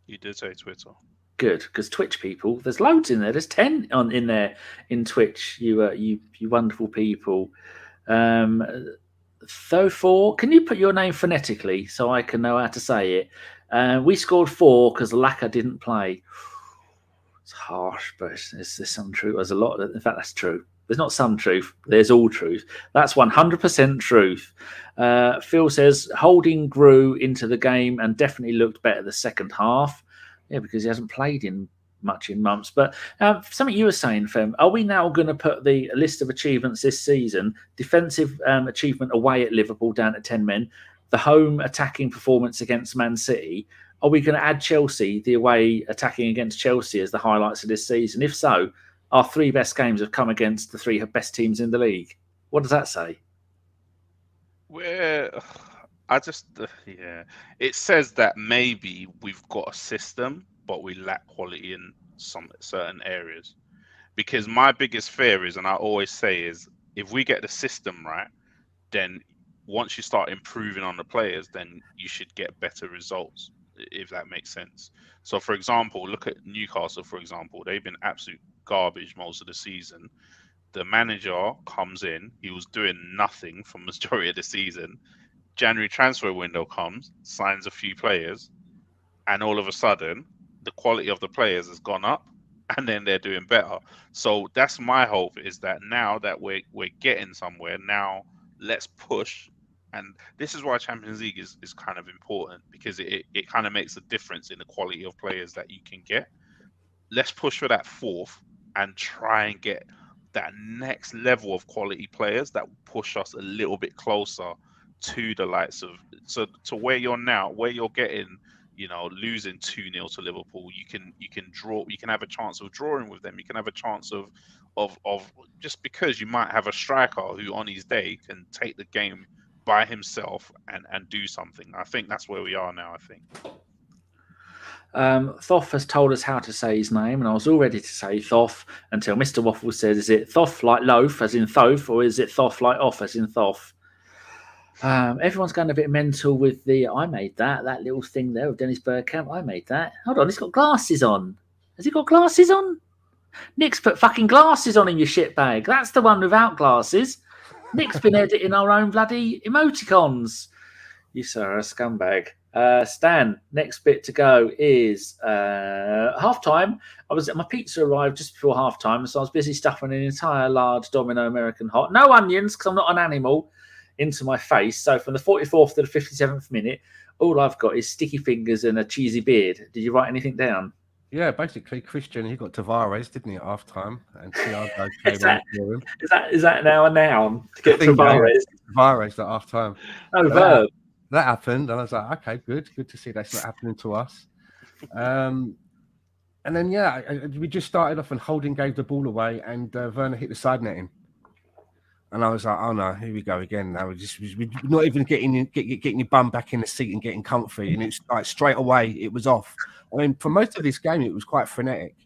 You did say Twitter. Good, because Twitch people, there's loads in there. There's 10 in there in Twitch. You wonderful people. Though 4, can you put your name phonetically so I can know how to say it? We scored 4 because Laka didn't play. It's harsh, but there's some truth. There's a lot. In fact, that's true. There's not some truth. There's all truth. That's 100% truth. Phil says Holding grew into the game and definitely looked better the second half. Yeah, because he hasn't played in much in months. But something you were saying, Fem, are we now going to put the list of achievements this season, defensive achievement away at Liverpool down to 10 men, the home attacking performance against Man City, are we going to add Chelsea, the away attacking against Chelsea, as the highlights of this season? If so, our 3 best games have come against the 3 best teams in the league. What does that say? It says that maybe we've got a system, but we lack quality in some certain areas. Because my biggest fear is, and I always say, is if we get the system right, then once you start improving on the players, then you should get better results, if that makes sense. So, for example, look at Newcastle, for example. They've been absolute garbage most of the season. The manager comes in, he was doing nothing for the majority of the season. January transfer window comes, signs a few players, and all of a sudden, the quality of the players has gone up, and then they're doing better. So that's my hope, is that now that we're getting somewhere, now let's push. And this is why Champions League is kind of important, because it kind of makes a difference in the quality of players that you can get. Let's push for that 4th and try and get that next level of quality players that push us a little bit closer to the likes of, so to where you're now, where you're getting, losing 2-0 to Liverpool, you can draw, you can have a chance of drawing with them, you can have a chance of just because you might have a striker who on his day can take the game by himself and do something. I think that's where we are now, I think. Thoth has told us how to say his name, and I was all ready to say Thoth until Mr. Waffle said, is it Thoth like loaf as in Thoth, or is it Thoth like off as in Thoth? Everyone's going a bit mental with I made that little thing there with Dennis Bergkamp. I made that. Hold on, he's got glasses on. Has he got glasses on? Nick's put fucking glasses on in your shit bag. That's the one without glasses. Nick's been editing our own bloody emoticons. You sir are a scumbag. Stan, next bit to go is halftime. My pizza arrived just before halftime, so I was busy stuffing an entire large Domino American hot, no onions because I'm not an animal, into my face. So from the 44th to the 57th minute, all I've got is sticky fingers and a cheesy beard. Did you write anything down? Yeah, basically, Christian, he got Tavares, didn't he, at half time? And Thiago came on for him. Is that now a noun to get Tavares? Tavares at half time. Oh, verb. That happened, and I was like, okay, good to see that's not happening to us. And then, we just started off and Holding gave the ball away, and Werner hit the side netting. And I was like, oh no, here we go again. Now we're not even getting your bum back in the seat and getting comfy. And it's like straight away, it was off. I mean, for most of this game, it was quite frenetic.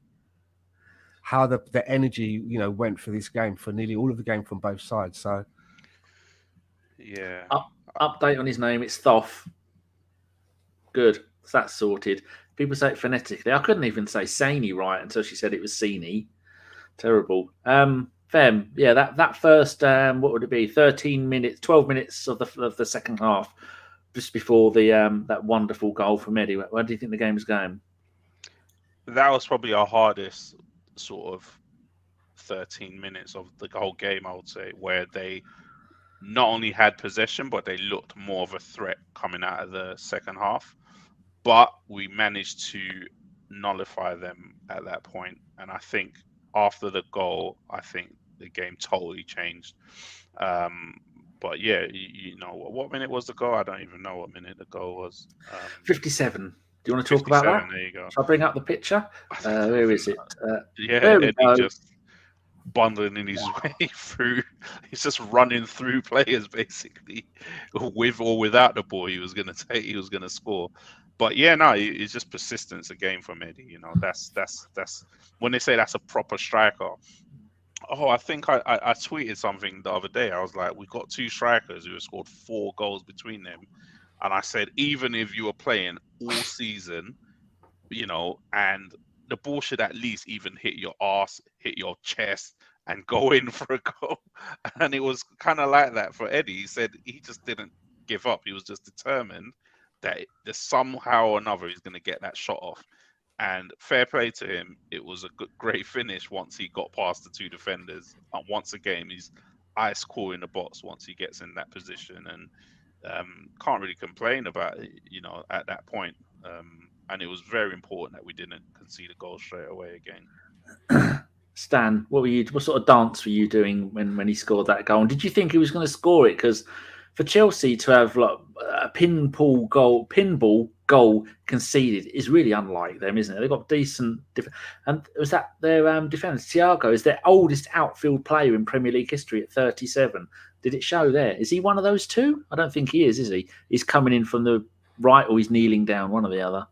How the energy, went for this game, for nearly all of the game from both sides. So, yeah. Update on his name, it's Thoth. Good. So that's sorted. People say it phonetically. I couldn't even say Saney right until she said it was Saney. Terrible. Fem, yeah, that first, what would it be? 13 minutes, 12 minutes of the second half, just before the that wonderful goal from Eddie. Where do you think the game was going? That was probably our hardest sort of 13 minutes of the whole game, I would say, where they not only had possession, but they looked more of a threat coming out of the second half. But we managed to nullify them at that point. And I think after the goal, I think the game totally changed. But yeah, what minute was the goal? I don't even know what minute the goal was. 57. Do you want to talk about that? There you go. Shall I bring up the picture? Where is it? Eddie just bundling in his way through. He's just running through players basically, with or without the ball. He was going to score. But yeah, no, it's just persistence again from Eddie. That's when they say that's a proper striker. Oh, I think I tweeted something the other day. I was like, we've got 2 strikers who have scored 4 goals between them. And I said, even if you were playing all season, and the ball should at least even hit your arse, hit your chest, and go in for a goal. And it was kind of like that for Eddie. He said he just didn't give up. He was just determined that somehow or another he's going to get that shot off. And fair play to him. It was a great finish once he got past the two defenders. And once again, he's ice cool in the box once he gets in that position, and can't really complain about it, at that point. And it was very important that we didn't concede a goal straight away again. Stan, what sort of dance were you doing when he scored that goal? And did you think he was going to score it? Because for Chelsea to have like a pinball goal conceded is really unlike them, isn't it? They've got decent and was that their defender Thiago is their oldest outfield player in Premier League history at 37. Did it show there? Is he one of those two? I don't think he is he? He's coming in from the right or he's kneeling down, one or the other.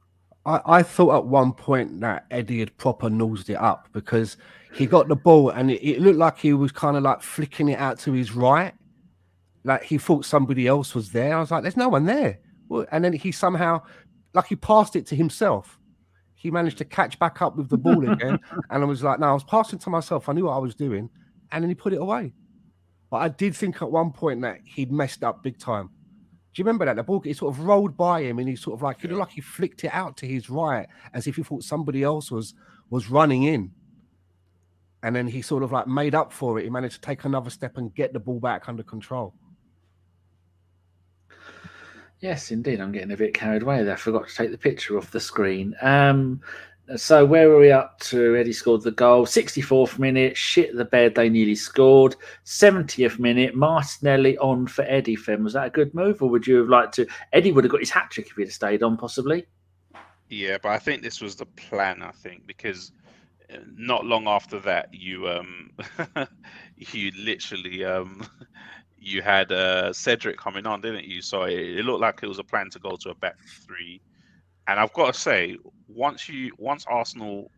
I thought at one point that Eddie had proper nosed it up because he got the ball and it looked like he was kind of like flicking it out to his right. Like he thought somebody else was there. I was like, there's no one there. And then he somehow, like he passed it to himself. He managed to catch back up with the ball again. And I was like, no, I was passing to myself. I knew what I was doing. And then he put it away. But I did think at one point that he'd messed up big time. Do you remember that? The ball, it sort of rolled by him and he sort of like, it looked like he flicked it out to his right as if he thought somebody else was running in. And then he sort of like made up for it. He managed to take another step and get the ball back under control. Yes, indeed. I'm getting a bit carried away there. I forgot to take the picture off the screen. So where were we up to? Eddie scored the goal. 64th minute, shit the bed, they nearly scored. 70th minute, Martinelli on for Eddie. Fem, was that a good move, or would you have liked to? Eddie would have got his hat trick if he'd have stayed on, possibly. Yeah, but I think this was the plan. I think because not long after that, you you literally you had Cedric coming on, didn't you? So it looked like it was a plan to go to a back three. And I've got to say, once Arsenal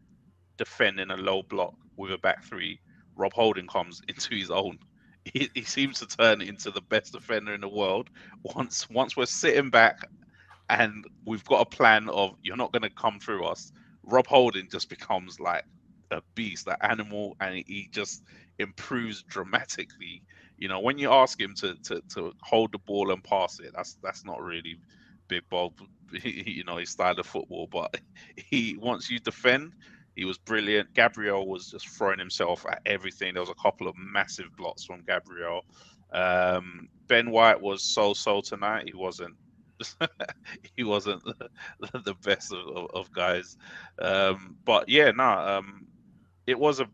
defend in a low block with a back three, Rob Holding comes into his own. He seems to turn into the best defender in the world. Once we're sitting back and we've got a plan of you're not going to come through us, Rob Holding just becomes like a beast, an animal, and he just improves dramatically. When you ask him to hold the ball and pass it, that's not really Big Bob, his style of football. But once you defend, he was brilliant. Gabriel was just throwing himself at everything. There was a couple of massive blocks from Gabriel. Ben White was so tonight. He wasn't he wasn't the best of guys. But yeah, it was a.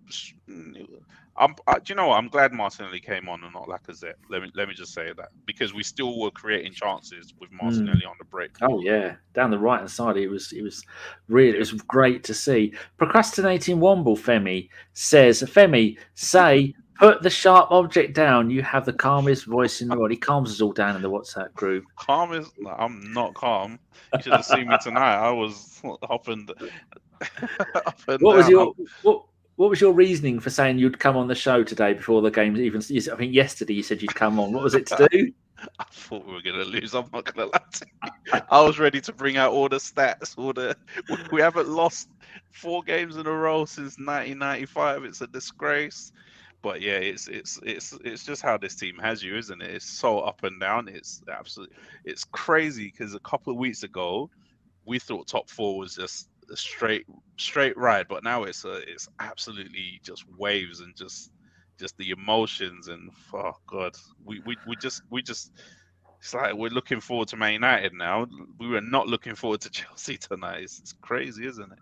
Do you know what? I'm glad Martinelli came on and not Lacazette. Let me just say that, because we still were creating chances with Martinelli on the break. Oh yeah, down the right hand side, it was great to see. Procrastinating Womble Femi says, Femi, say, put the sharp object down. You have the calmest voice in the world. He calms us all down in the WhatsApp group. Calmest? No, I'm not calm. You should have seen me tonight. I was up and What was your reasoning for saying you'd come on the show today before the game? Even I think yesterday you said you'd come on. What was it to do? I thought we were going to lose. I'm not going to lie to you. I was ready to bring out all the stats. We haven't lost 4 games in a row since 1995. It's a disgrace. But yeah, it's just how this team has you, isn't it? It's so up and down. It's crazy because a couple of weeks ago we thought top 4 was just a straight ride, but now it's absolutely just waves and just the emotions, and oh god, we just it's like we're looking forward to Man United now. We were not looking forward to Chelsea tonight. It's crazy, isn't it?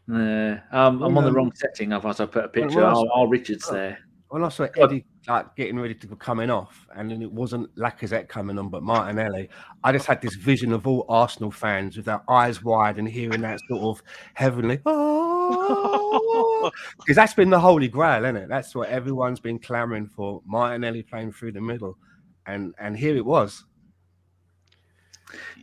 Yeah, I'm on the wrong setting. Otherwise, I put a picture. Richard's there. When I saw Eddie getting ready to go coming off, and then it wasn't Lacazette coming on, but Martinelli, I just had this vision of all Arsenal fans with their eyes wide and hearing that sort of heavenly, because that's been the holy grail, isn't it? That's what everyone's been clamoring for. Martinelli playing through the middle, and here it was.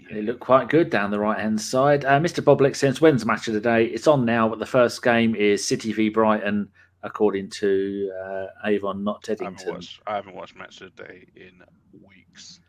It looked quite good down the right-hand side. Mr. Boblick says, when's match of the day? It's on now, but the first game is City v Brighton, according to Avon, not Teddington. I haven't watched match of the day in weeks.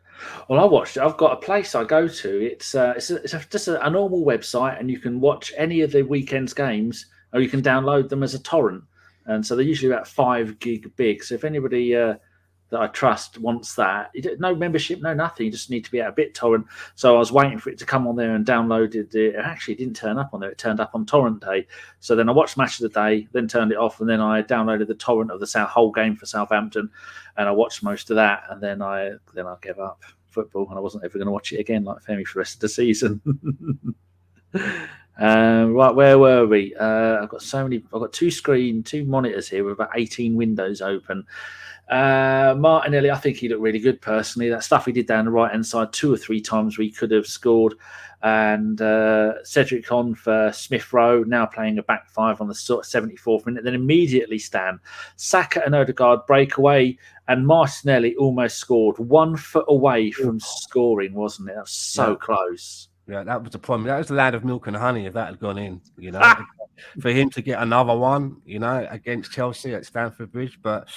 Well, I watched it. I've got a place I go to. It's just a normal website, and you can watch any of the weekend's games, or you can download them as a torrent. And so they're usually about 5 gig big. So if anybody that I trust wants that, no membership, no nothing. You just need to be at a BitTorrent. So I was waiting for it to come on there and downloaded it. Actually, it didn't turn up on there. It turned up on torrent day. So then I watched Match of the Day, then turned it off, and then I downloaded the torrent of the whole game for Southampton, and I watched most of that. And then I gave up football, and I wasn't ever going to watch it again, like Femi, for the rest of the season. Right, where were we? I've got two monitors here with about 18 windows open. Martinelli, I think he looked really good personally. That stuff he did down the right hand side 2 or 3 times where he could have scored. And Cedric on for Smith Rowe, now playing a back 5 on the 74th minute. Then immediately Saka and Odegaard break away, and Martinelli almost scored 1 foot away from scoring, wasn't it? That was so close. Yeah, that was the problem. That was the land of milk and honey if that had gone in, you know. For him to get another one, you know, against Chelsea at Stamford Bridge, but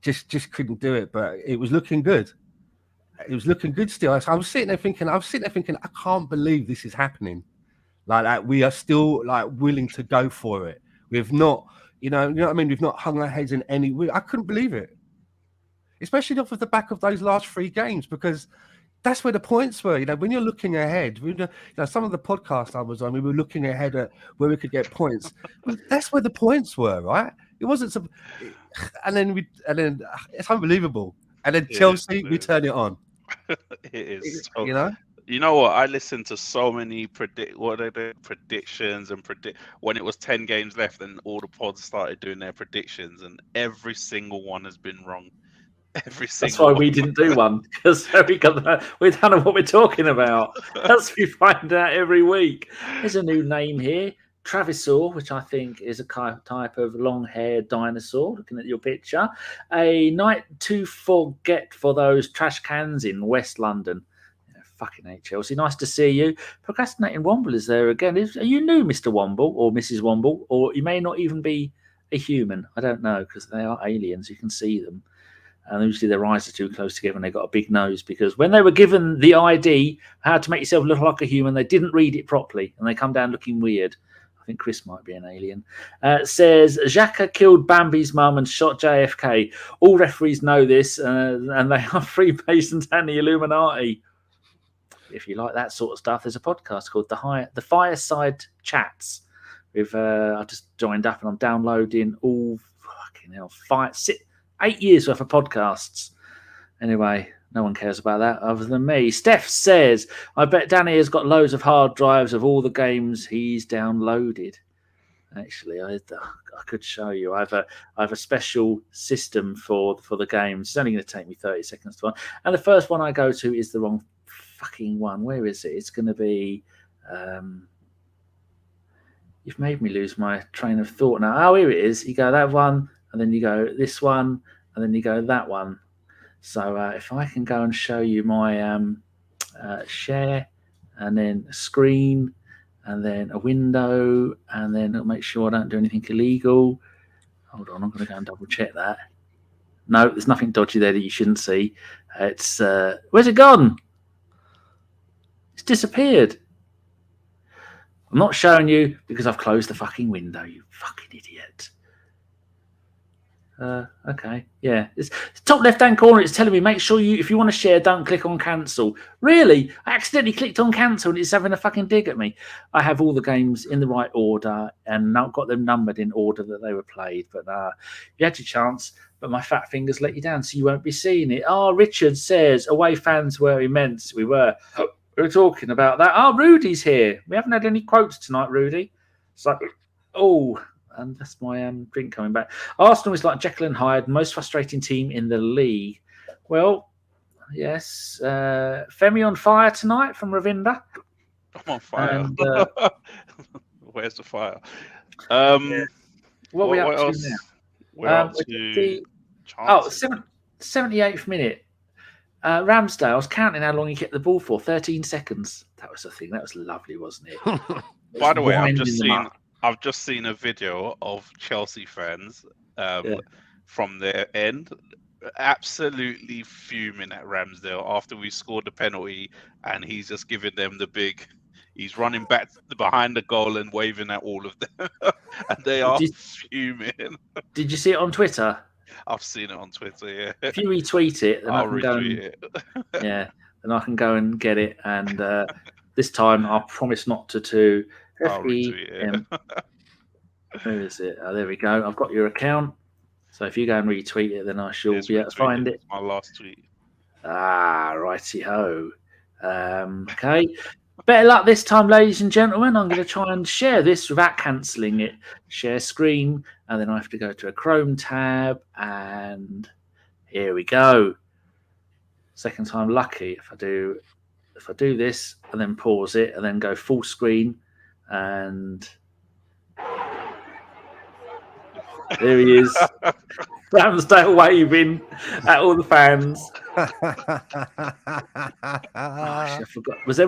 just couldn't do it. But it was looking good. It was looking good still. I was sitting there thinking, I can't believe this is happening. Like that, we are still like willing to go for it. We've not, you know what I mean? We've not hung our heads in any way. I couldn't believe it. Especially off of the back of those last 3 games, because that's where the points were. You know, when you're looking ahead, some of the podcasts I was on, we were looking ahead at where we could get points. Well, that's where the points were, right? It wasn't some, and then it's unbelievable. And then Chelsea, we turn it on. It is. You know. You know what? I listened to so many predictions and when it was 10 games left, and all the pods started doing their predictions, and every single one has been wrong. That's why we didn't do one, because we don't know what we're talking about. As we find out every week. There's a new name here, Travisaur, which I think is a type of long-haired dinosaur. Looking at your picture, a night to forget for those trash cans in West London. Fucking hate Chelsea. Nice to see you. Procrastinating Womble is there again. Are you new, Mr. Womble or Mrs. Womble, or you may not even be a human? I don't know, because they are aliens. You can see them. And usually their eyes are too close together and they've got a big nose, because when they were given the ID, how to make yourself look like a human, they didn't read it properly and they come down looking weird. I think Chris might be an alien. Says, Xhaka killed Bambi's mum and shot JFK. All referees know this, and they are Freemasons and the Illuminati. If you like that sort of stuff, there's a podcast called The Fireside Chats. I just joined up and I'm downloading all 8 years worth of podcasts. Anyway, no one cares about that other than me. Steph says, I bet Danny has got loads of hard drives of all the games he's downloaded. Actually, I could show you. I have a special system for the games. It's only going to take me 30 seconds to run. And the first one I go to is the wrong fucking one. Where is it? It's going to be... you've made me lose my train of thought now. Oh, here it is. You go that one, and then you go this one, and then you go that one. So if I can go and show you my share, and then a screen, and then a window, and then it'll make sure I don't do anything illegal. Hold on, I'm going to go and double check that. No, there's nothing dodgy there that you shouldn't see. It's where's it gone? It's disappeared. I'm not showing you because I've closed the fucking window, you fucking idiot. Okay, yeah. It's top left-hand corner. It's telling me, make sure if you want to share, don't click on cancel. Really? I accidentally clicked on cancel and it's having a fucking dig at me. I have all the games in the right order and now got them numbered in order that they were played. But you had your chance, but my fat fingers let you down, so you won't be seeing it. Oh, Richard says, away fans were immense. We were talking about that. Oh, Rudy's here. We haven't had any quotes tonight, Rudy. So, and that's my drink coming back. Arsenal is like Jekyll and Hyde, most frustrating team in the league. Well, yes. Femi on fire tonight from Ravinda. I'm on fire. And, where's the fire? What are we up to now? We're up to 78th minute. Ramsdale, I was counting how long he kept the ball for. 13 seconds. That was the thing. That was lovely, wasn't it? By the way, I've just seen a video of Chelsea fans from their end absolutely fuming at Ramsdale after we scored the penalty, and he's just giving them the big. He's running back behind the goal and waving at all of them, and they are fuming. Did you see it on Twitter? I've seen it on Twitter. Yeah, if you retweet it, then I'll I can go and retweet it. yeah, then I can go and get it. And this time, I'll promise not to. I'll retweet it. Where is it? Oh, there we go. I've got your account. So if you go and retweet it, then I shall be able to find it. It's my last tweet. Ah, righty ho. Okay. Better luck this time, ladies and gentlemen. I'm going to try and share this without cancelling it. Share screen, and then I have to go to a Chrome tab, and here we go. Second time lucky. If I do this and then pause it and then go full screen, and there he is. Ramsdale waving at all the fans. I forgot. Was there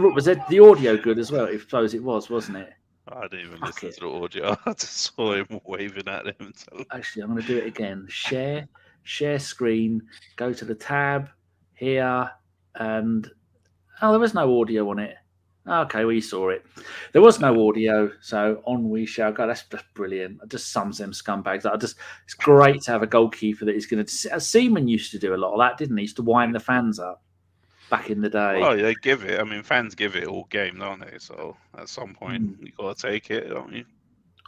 the audio good as well? I suppose it was, wasn't it? I didn't even listen to the audio. I just saw him waving at them. Actually, I'm going to do it again. Share screen. Go to the tab here, and there was no audio on it. Okay, we saw it. There was no audio, so on we shall go. That's brilliant. It just sums them scumbags. It's great to have a goalkeeper that is going to. Seaman used to do a lot of that, didn't he? He used to wind the fans up back in the day. Well, they give it. I mean, fans give it all game, don't they? So at some point, you got to take it, don't you?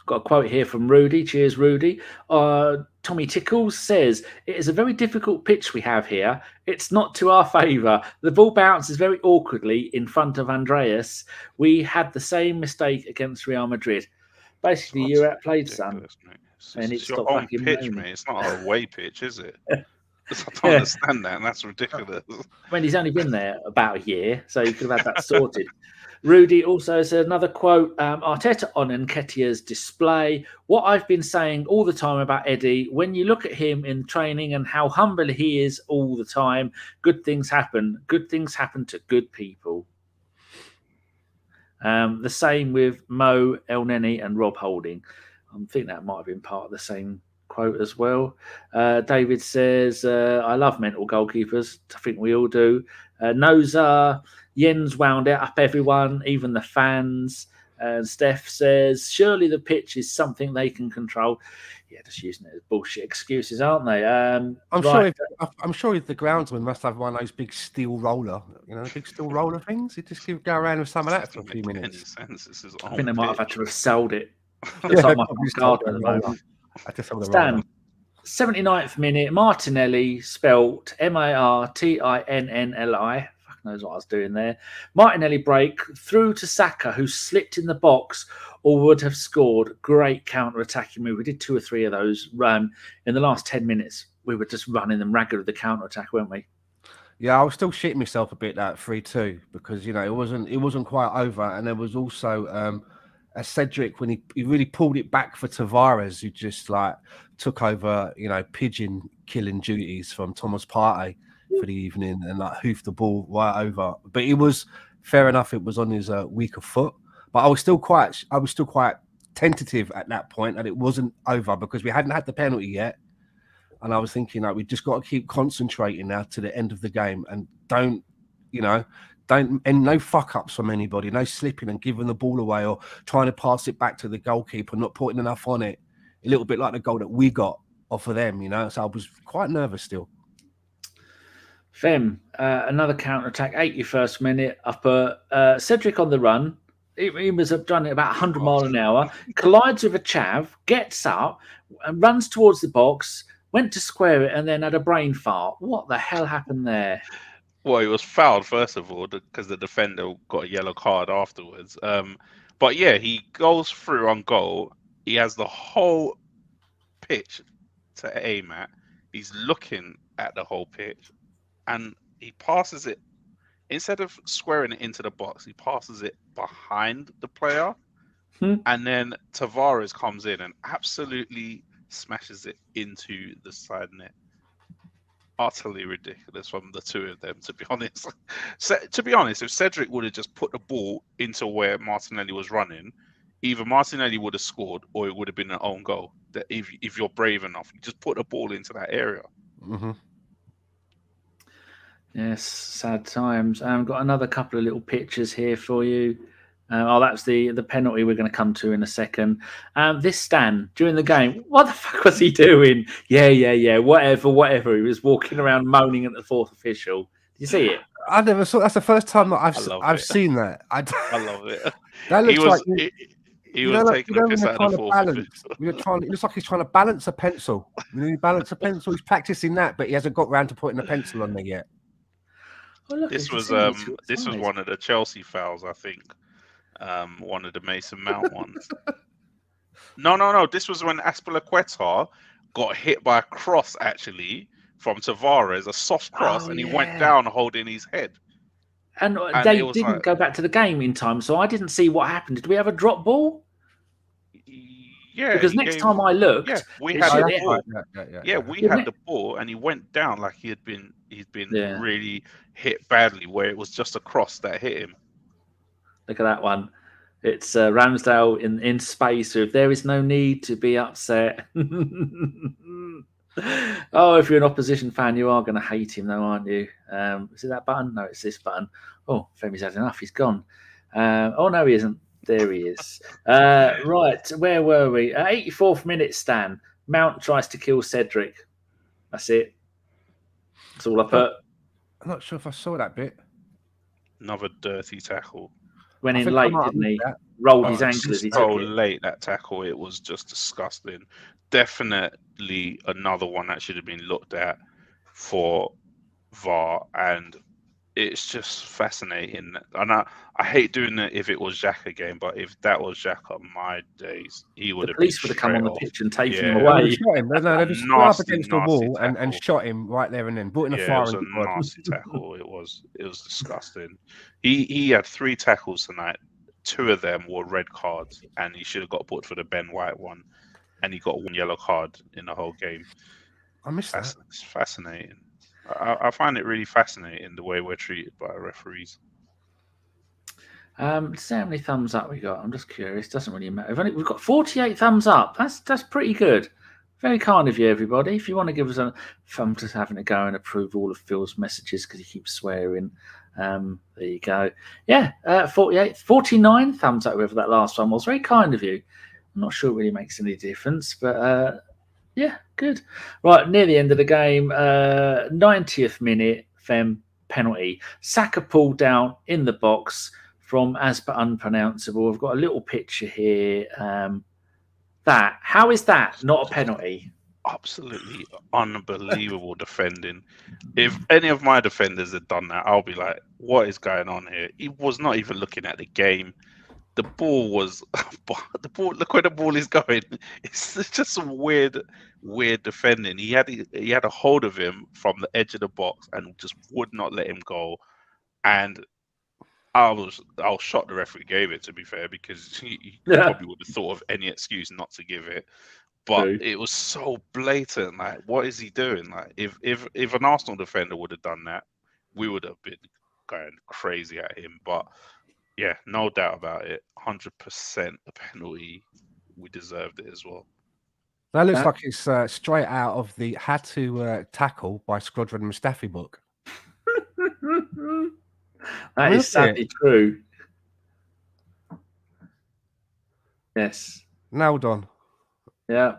Got a quote here from Rudy. Cheers, Rudy. Tommy Tickles says, it is a very difficult pitch we have here. It's not to our favour. The ball bounces very awkwardly in front of Andreas. We had the same mistake against Real Madrid. Basically, you're outplayed, son. And it's your own pitch, mate. It's not a away pitch, is it? I don't understand that, and that's ridiculous. I mean, he's only been there about a year, so you could have had that sorted. Rudy also said another quote, Arteta on Nketiah's display. What I've been saying all the time about Eddie, when you look at him in training and how humble he is all the time, good things happen. Good things happen to good people. The same with Mo, Elneny and Rob Holding. I think that might have been part of the same quote as well. David says, I love mental goalkeepers. I think we all do. Noza, Jens wound it up everyone, even the fans. Steph says, surely the pitch is something they can control. Yeah, just using it as bullshit excuses, aren't they? I'm sure if the groundsman must have one of those big steel roller, big steel roller things. You just go around with some of that for a few minutes. I think they might have had to have sold it. It's like my garden at the moment. Stan, 79th minute, Martinelli, spelt Martinnli. Fuck knows what I was doing there. Martinelli break through to Saka, who slipped in the box or would have scored. Great counter-attacking move. We did 2 or 3 of those in the last 10 minutes. We were just running them ragged with the counter-attack, weren't we? Yeah, I was still shitting myself a bit at 3-2 because it wasn't quite over, and there was also Cedric when he really pulled it back for Tavares, who just took over pigeon killing duties from Thomas Partey for the evening and hoofed the ball right over. But it was fair enough; it was on his weaker foot. But I was still quite tentative at that point that it wasn't over because we hadn't had the penalty yet. And I was thinking, we just got to keep concentrating now to the end of the game and don't no fuck ups from anybody, no slipping and giving the ball away or trying to pass it back to the goalkeeper, not putting enough on it. A little bit like the goal that we got off of them, So I was quite nervous still. Fem, another counter attack, 81st minute. Cedric on the run. He was running about 100 miles an hour, collides with a chav, gets up and runs towards the box, went to square it and then had a brain fart. What the hell happened there? Well, he was fouled, first of all, because the defender got a yellow card afterwards. But yeah, he goes through on goal. He has the whole pitch to aim at. He's looking at the whole pitch and he passes it. Instead of squaring it into the box, he passes it behind the player. And then Tavares comes in and absolutely smashes it into the side net. Utterly ridiculous from the two of them, to be honest. To be honest, if Cedric would have just put the ball into where Martinelli was running, either Martinelli would have scored or it would have been an own goal. That if you're brave enough, you just put the ball into that area. Mm-hmm. Yes, sad times. Got another couple of little pictures here for you. That's the penalty we're going to come to in a second. This Stan, during the game, what the fuck was he doing? Yeah, whatever. He was walking around moaning at the fourth official. Did you see it? I never saw. That's the first time that love I've it. seen that. I love it. That looks like he was taking a piss out of the fourth official. It looks like he's trying to balance a pencil. You balance a pencil. He's practicing that, but he hasn't got round to putting a pencil on there yet. Oh, look, this was one of the Chelsea fouls, I think. One of the Mason Mount ones. No. This was when Azpilicueta got hit by a cross, actually, from Tavares, a soft cross, and he went down holding his head. And they didn't go back to the game in time, so I didn't see what happened. Did we have a drop ball? Yeah. Because next time I looked, we had the ball. Yeah, we had the ball, and he went down like he'd been really hit badly, where it was just a cross that hit him. Look at that one. It's Ramsdale in space. If there is no need to be upset. Oh, if you're an opposition fan, you are going to hate him, though, aren't you? Is it that button? No, it's this button. Oh, Femi's had enough. He's gone. Oh, no, he isn't. There he is. Right, where were we? 84th minute, Stan. Mount tries to kill Cedric. That's it. That's all I put. I'm not sure if I saw that bit. Another dirty tackle. Went in late, didn't he? Rolled his ankle as he took it. Late, that tackle. It was just disgusting. Definitely another one that should have been looked at for VAR, and it's just fascinating. And I hate doing it if it was Xhaka game, but if that was Xhaka, my days, he would have. The police would have come on the pitch and taken him away. They just put up against the wall and shot him right there and then. Brought in a fire. It was a nasty tackle. It was disgusting. He had 3 tackles tonight. 2 of them were red cards, and he should have got put for the Ben White one, and he got 1 yellow card in the whole game. I missed that. It's fascinating. I find it really fascinating the way we're treated by referees. See how many thumbs up we got. I'm just curious. Doesn't really matter. We've got 48 thumbs up. That's pretty good. Very kind of you, everybody. If you want to give us I'm just having to go and approve all of Phil's messages because he keeps swearing. There you go. Yeah, 49 thumbs up, whoever that last one was. Very kind of you. I'm not sure it really makes any difference, but yeah, good. Right, near the end of the game, 90th minute, Fem penalty. Saka pulled down in the box from as per unpronounceable. I've got a little picture here. How is that not a penalty? Absolutely unbelievable defending. If any of my defenders had done that, I'll be like, what is going on here? He was not even looking at the game. The ball was look where the ball is going. It's just some weird defending. He had a hold of him from the edge of the box and just would not let him go. And I was shocked the referee gave it, to be fair, because he probably would have thought of any excuse not to give it. But it was so blatant. Like, what is he doing? Like, if an Arsenal defender would have done that, we would have been going crazy at him. But yeah, no doubt about it. 100% a penalty. We deserved it as well. That looks like it's straight out of the How to Tackle by Squadron Mustafi book. That is sadly true. Yes. Nailed on. Yeah.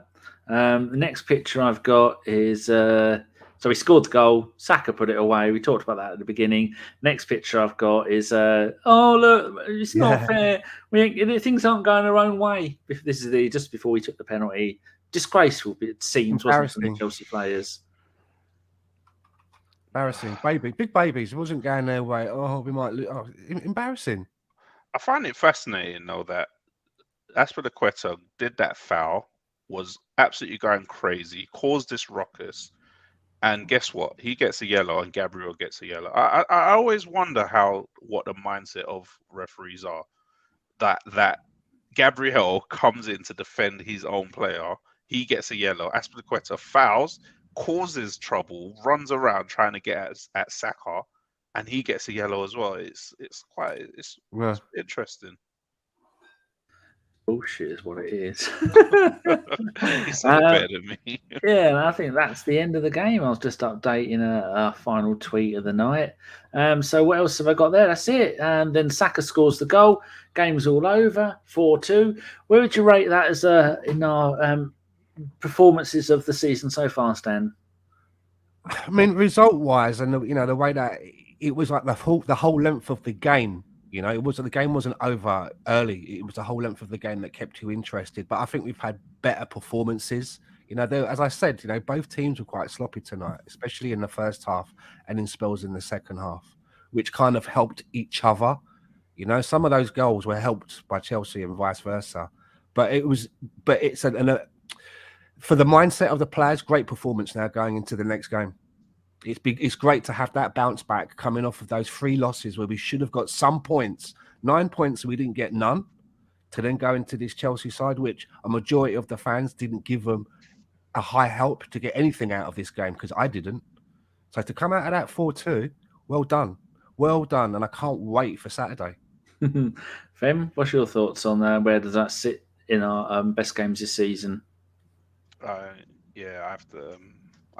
The next picture I've got is so we scored the goal. Saka put it away. We talked about that at the beginning. Next picture I've got is oh look, it's not fair. Things aren't going our own way. This is just before we took the penalty. Disgraceful, it seems, wasn't it, from the Chelsea players? Embarrassing. Big babies. It wasn't going their way. Oh, we might lose. Oh, embarrassing. I find it fascinating though that Azpilicueta did that foul, was absolutely going crazy, caused this ruckus, and guess what? He gets a yellow and Gabriel gets a yellow. I always wonder what the mindset of referees are. That Gabriel comes in to defend his own player, he gets a yellow. Azpilicueta fouls, causes trouble, runs around trying to get at Saka, and he gets a yellow as well. It's interesting. bullshit is what it is. He's still better than me. Yeah, and I think that's the end of the game. I was just updating a final tweet of the night. So what else have I got there? That's it. And then Saka scores the goal. Game's all over. 4-2. Where would you rate that as in our performances of the season so far, Stan? I mean, result-wise, and the way that it was like the whole length of the game. The game wasn't over early. It was the whole length of the game that kept you interested. But I think we've had better performances. As I said, both teams were quite sloppy tonight, especially in the first half and in spells in the second half, which kind of helped each other. Some of those goals were helped by Chelsea and vice versa. But it's for the mindset of the players, great performance now going into the next game. It's great to have that bounce back coming off of those 3 losses where we should have got some points, 9 points, we didn't get none, to then go into this Chelsea side, which a majority of the fans didn't give them a high help to get anything out of this game, because I didn't. So to come out of that 4-2, well done, and I can't wait for Saturday. Fem, what's your thoughts on where does that sit in our best games this season? Yeah,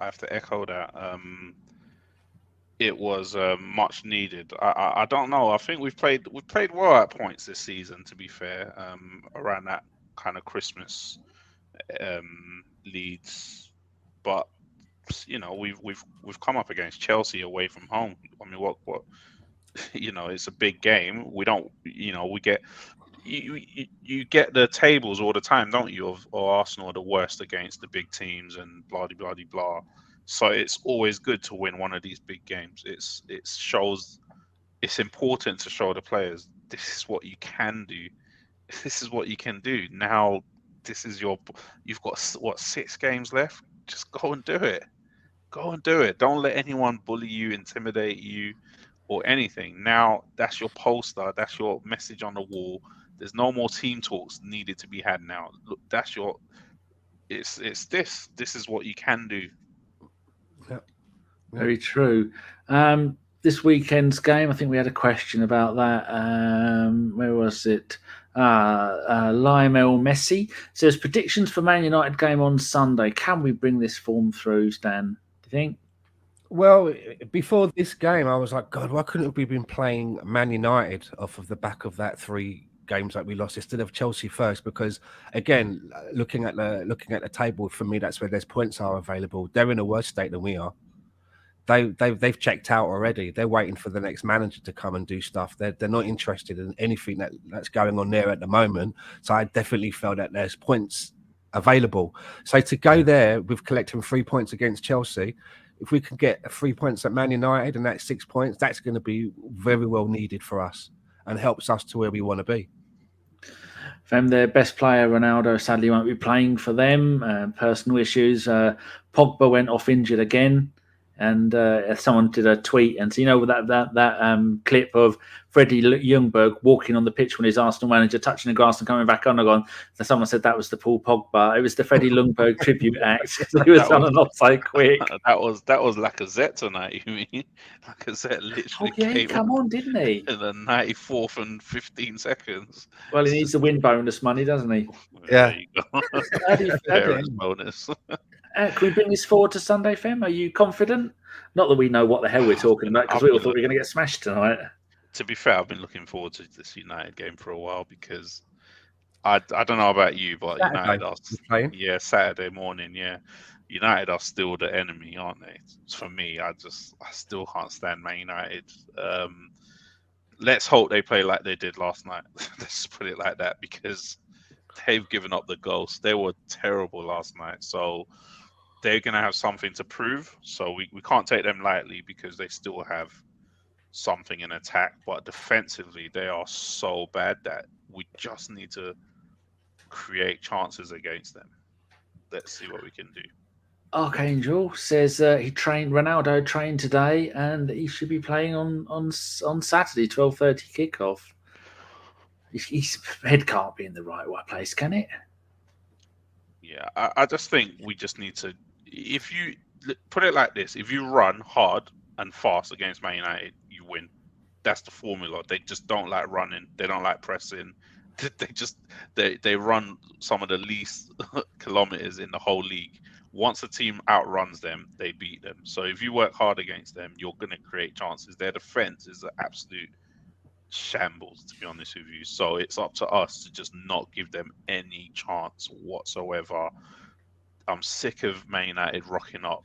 I have to echo that. It was much needed. I don't know. I think we've played well at points this season, to be fair. Around that kind of Christmas leads, but we've come up against Chelsea away from home. I mean, what it's a big game. We don't, we get. You get the tables all the time, don't you? Of Arsenal are the worst against the big teams and blah blah blah blah. So it's always good to win one of these big games. It's important to show the players this is what you can do. This is what you can do. Now you've got 6 games left. Just go and do it. Go and do it. Don't let anyone bully you, intimidate you, or anything. Now that's your poster. That's your message on the wall. There's no more team talks needed to be had now. Look, it's this. This is what you can do. Yep. Very true. This weekend's game, I think we had a question about that. Where was it? Lionel Messi says, predictions for Man United game on Sunday. Can we bring this form through, Stan? Do you think? Well, before this game, I was like, God, why couldn't we been playing Man United off of the back of that 3 games that we lost instead of Chelsea first? Because again, looking at the table, for me, that's where there's points are available. They're in a worse state than we are. They've checked out already. They're waiting for the next manager to come and do stuff. They're not interested in anything that's going on there at the moment. So I definitely felt that there's points available. So to go there with collecting 3 points against Chelsea, if we can get 3 points at Man United and that's 6 points, that's going to be very well needed for us and helps us to where we want to be. Fem, their best player, Ronaldo, sadly won't be playing for them. Personal issues. Pogba went off injured again. And someone did a tweet, and so that clip of Freddie Ljungberg walking on the pitch when his Arsenal manager touching the grass and coming back on. So someone said that was the Paul Pogba. It was the Freddie Ljungberg tribute act. He was on and off so quick. That was Lacazette tonight. You mean Lacazette literally came come on, didn't he? In the 94th and 15 seconds. Well, he needs the win bonus money, doesn't he? Yeah. There you go. Bonus. Can we bring this forward to Sunday, Fem? Are you confident? Not that we know what the hell we're talking about, because we all thought we were going to get smashed tonight. To be fair, I've been looking forward to this United game for a while because I don't know about you, but Saturday morning, United are still the enemy, aren't they? For me, I still can't stand Man United. Let's hope they play like they did last night. Let's put it like that, because they've given up the ghost. They were terrible last night, so they're going to have something to prove. So we can't take them lightly, because they still have something in attack. But defensively, they are so bad that we just need to create chances against them. Let's see what we can do. Archangel says Ronaldo trained today, and he should be playing on Saturday, 12:30 kickoff. His head can't be in the right place, can it? Yeah, I just think we just need to. If you put it like this, if you run hard and fast against Man United, you win. That's the formula. They just don't like running. They don't like pressing. they run some of the least kilometers in the whole league. Once a team outruns them, they beat them. So if you work hard against them, you're going to create chances. Their defense is an absolute shambles, to be honest with you. So it's up to us to just not give them any chance whatsoever. I'm sick of Man United rocking up,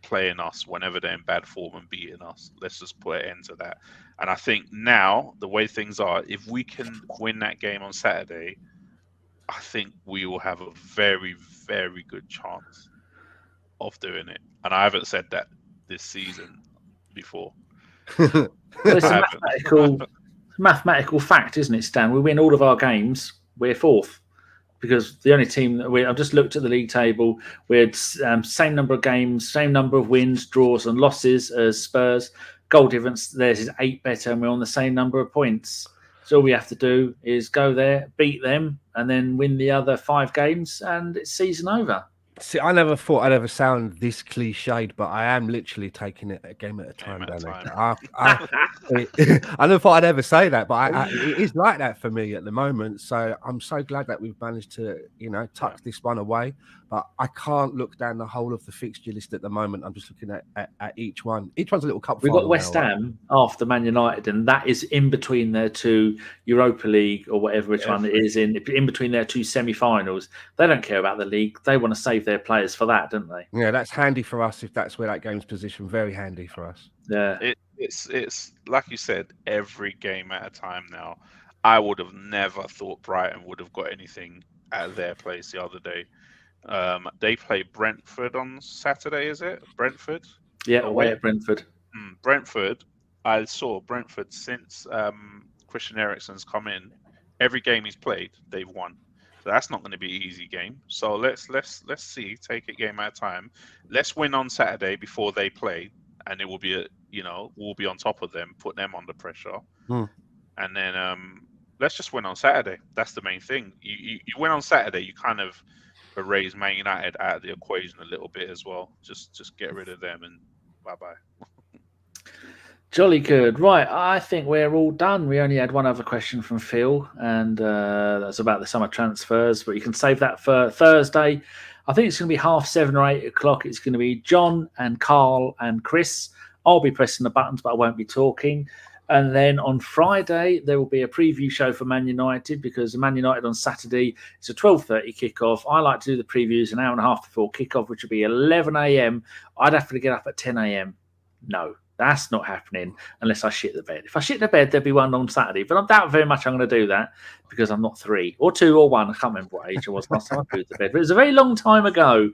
playing us whenever they're in bad form and beating us. Let's just put an end to that. And I think now, the way things are, if we can win that game on Saturday, I think we will have a very, very good chance of doing it. And I haven't said that this season before. Well, it's a mathematical fact, isn't it, Stan? We win all of our games, we're fourth. Because the only team that I've just looked at the league table, we had same number of games, same number of wins, draws, and losses as Spurs. Goal difference, theirs is 8 better, and we're on the same number of points. So all we have to do is go there, beat them, and then win the other 5 games, and it's season over. See, I never thought I'd ever sound this cliched, but I am literally taking it a game at a time. I never thought I'd ever say that, but it is like that for me at the moment. So I'm so glad that we've managed to, tuck this one away. But I can't look down the whole of the fixture list at the moment. I'm just looking at each one. Each one's a little cup. We've got West Ham after Man United, and that is in between their 2 Europa League or whatever which one it is in between their 2 semi-finals. They don't care about the league. They want to save their players for that, don't they? Yeah, that's handy for us if that's where that game's positioned. Very handy for us. Yeah, it's like you said, every game at a time now. I would have never thought Brighton would have got anything at their place the other day. They play Brentford on Saturday, is it? Brentford? Yeah, away at Brentford. Brentford. I saw Brentford since Christian Eriksen's come in. Every game he's played, they've won. So that's not going to be an easy game. So let's see, take it game at a time. Let's win on Saturday before they play, and it will be we'll be on top of them, put them under pressure, and then let's just win on Saturday. That's the main thing. You win on Saturday, you kind of erase Man United out of the equation a little bit as well. Just get rid of them and bye-bye. Jolly good. Right, I think we're all done. We only had one other question from Phil, and that's about the summer transfers, but you can save that for Thursday. I think it's going to be 7:30 or 8 o'clock. It's going to be John and Carl and Chris. I'll be pressing the buttons, but I won't be talking. And then on Friday, there will be a preview show for Man United, because Man United on Saturday, it's a 12:30 kickoff. I like to do the previews an hour and a half before kickoff, which will be 11 a.m. I'd have to get up at 10 a.m. No, that's not happening unless I shit the bed. If I shit the bed, there'll be one on Saturday. But I doubt very much I'm going to do that, because I'm not 3 or 2 or 1. I can't remember what age I was last time I put the bed. But it was a very long time ago.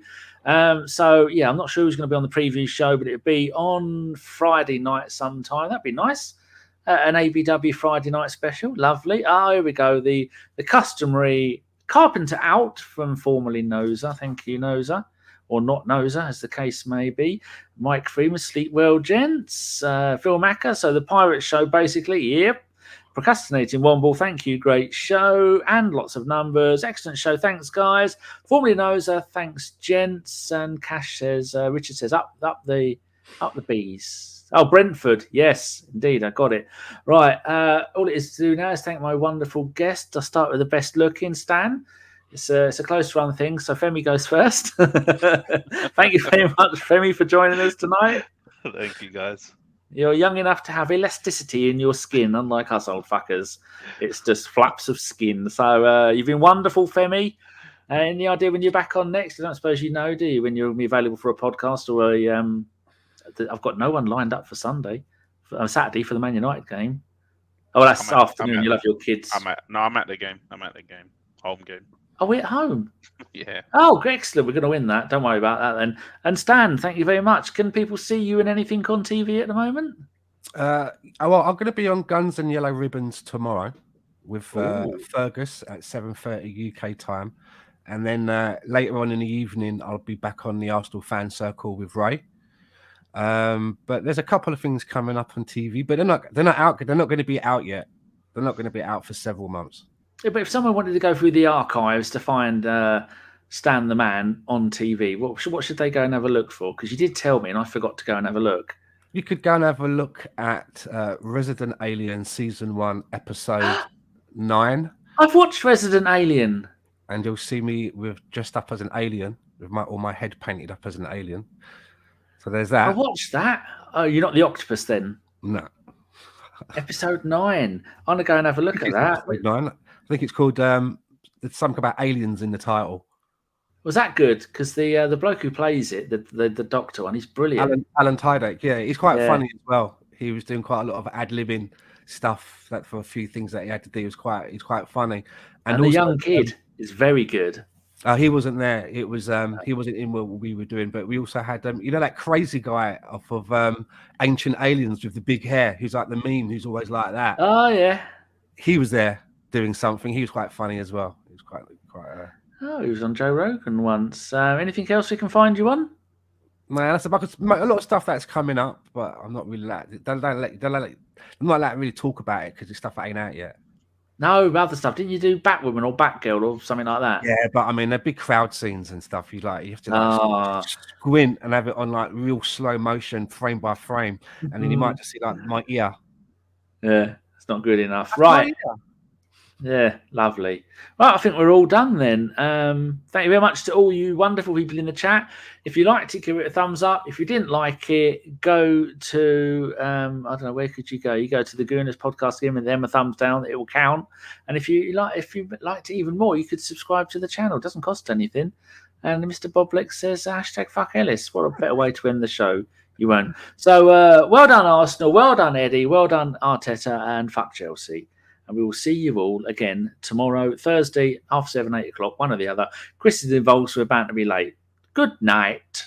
So, yeah, I'm not sure who's going to be on the preview show, but it'll be on Friday night sometime. That'd be nice. An ABW Friday night special. Lovely. Here we go. The customary Carpenter out from formerly Noza. Thank you, Noza. Or not Noza, as the case may be. Mike Freeman, sleep well, gents. Phil Macker. So the Pirate Show, basically. Yep. Procrastinating Womble. Thank you. Great show. And lots of numbers. Excellent show. Thanks, guys. Formerly Noza. Thanks, gents. And Cash says, Richard says, up the bees. Oh, Brentford. Yes, indeed. I got it. Right. All it is to do now is thank my wonderful guest. I'll start with the best looking, Stan. It's a close run thing, so Femi goes first. Thank you very much, Femi, for joining us tonight. Thank you, guys. You're young enough to have elasticity in your skin, unlike us old fuckers. It's just flaps of skin. So you've been wonderful, Femi. Any idea when you're back on next? I don't suppose you know, do you, when you'll be available for a podcast or a... I've got no one lined up for Saturday for the Man United game. Oh, that's afternoon. You'll have your kids. I'm at the game. Home game. Are we at home? Yeah. Oh, excellent. We're going to win that. Don't worry about that then. And Stan, thank you very much. Can people see you in anything on TV at the moment? Well, I'm going to be on Guns and Yellow Ribbons tomorrow with Fergus at 7:30 UK time. And then later on in the evening, I'll be back on the Arsenal Fan Circle with Ray. But there's a couple of things coming up on TV, but they're not out. They're not going to be out yet. They're not going to be out for several months. Yeah, but if someone wanted to go through the archives to find Stan the Man on TV, what should they go and have a look for? Because you did tell me, and I forgot to go and have a look. You could go and have a look at Resident Alien Season 1, Episode 9. I've watched Resident Alien. And you'll see me dressed up as an alien, with my head painted up as an alien. So there's that. I watched that. Oh, you're not the octopus then? No. Episode 9. I'm gonna go and have a look at that. Episode 9. I think it's called there's something about aliens in the title. Was that good? Because the bloke who plays it, the doctor one, he's brilliant. Alan Tudyk, yeah, he's quite funny as well. He was doing quite a lot of ad-libbing stuff that for a few things that he had to do. He's quite funny. And the young kid is very good. He wasn't there. It was he wasn't in what we were doing, but we also had that crazy guy off of Ancient Aliens with the big hair, who's like the meme, who's always like that. Oh yeah, he was there doing something. He was quite funny as well. He was quite. Oh, he was on Joe Rogan once. Anything else we can find you on? Man, that's about a lot of stuff that's coming up, but I'm not really I'm not allowed to really talk about it because it's stuff that ain't out yet. No, other stuff. Didn't you do Batwoman or Batgirl or something like that? Yeah, but I mean, they're big crowd scenes and stuff. You have to squint and have it on like real slow motion, frame by frame, and then you might just see like my ear. Yeah, it's not good enough, right? Yeah, lovely. Well, I think we're all done then. Thank you very much to all you wonderful people in the chat. If you liked it, give it a thumbs up. If you didn't like it, go to I don't know, where could you go? You go to the Gooners podcast, give them a thumbs down. It will count. And if you liked it even more, you could subscribe to the channel. It doesn't cost anything. And Mr. Boblex says #fuck Ellis. What a better way to end the show. You won't. So well done, Arsenal. Well done, Eddie. Well done, Arteta. And fuck Chelsea. And we will see you all again tomorrow, Thursday, 7:30, 8 o'clock, one or the other. Chris is involved, so we're bound to be late. Good night.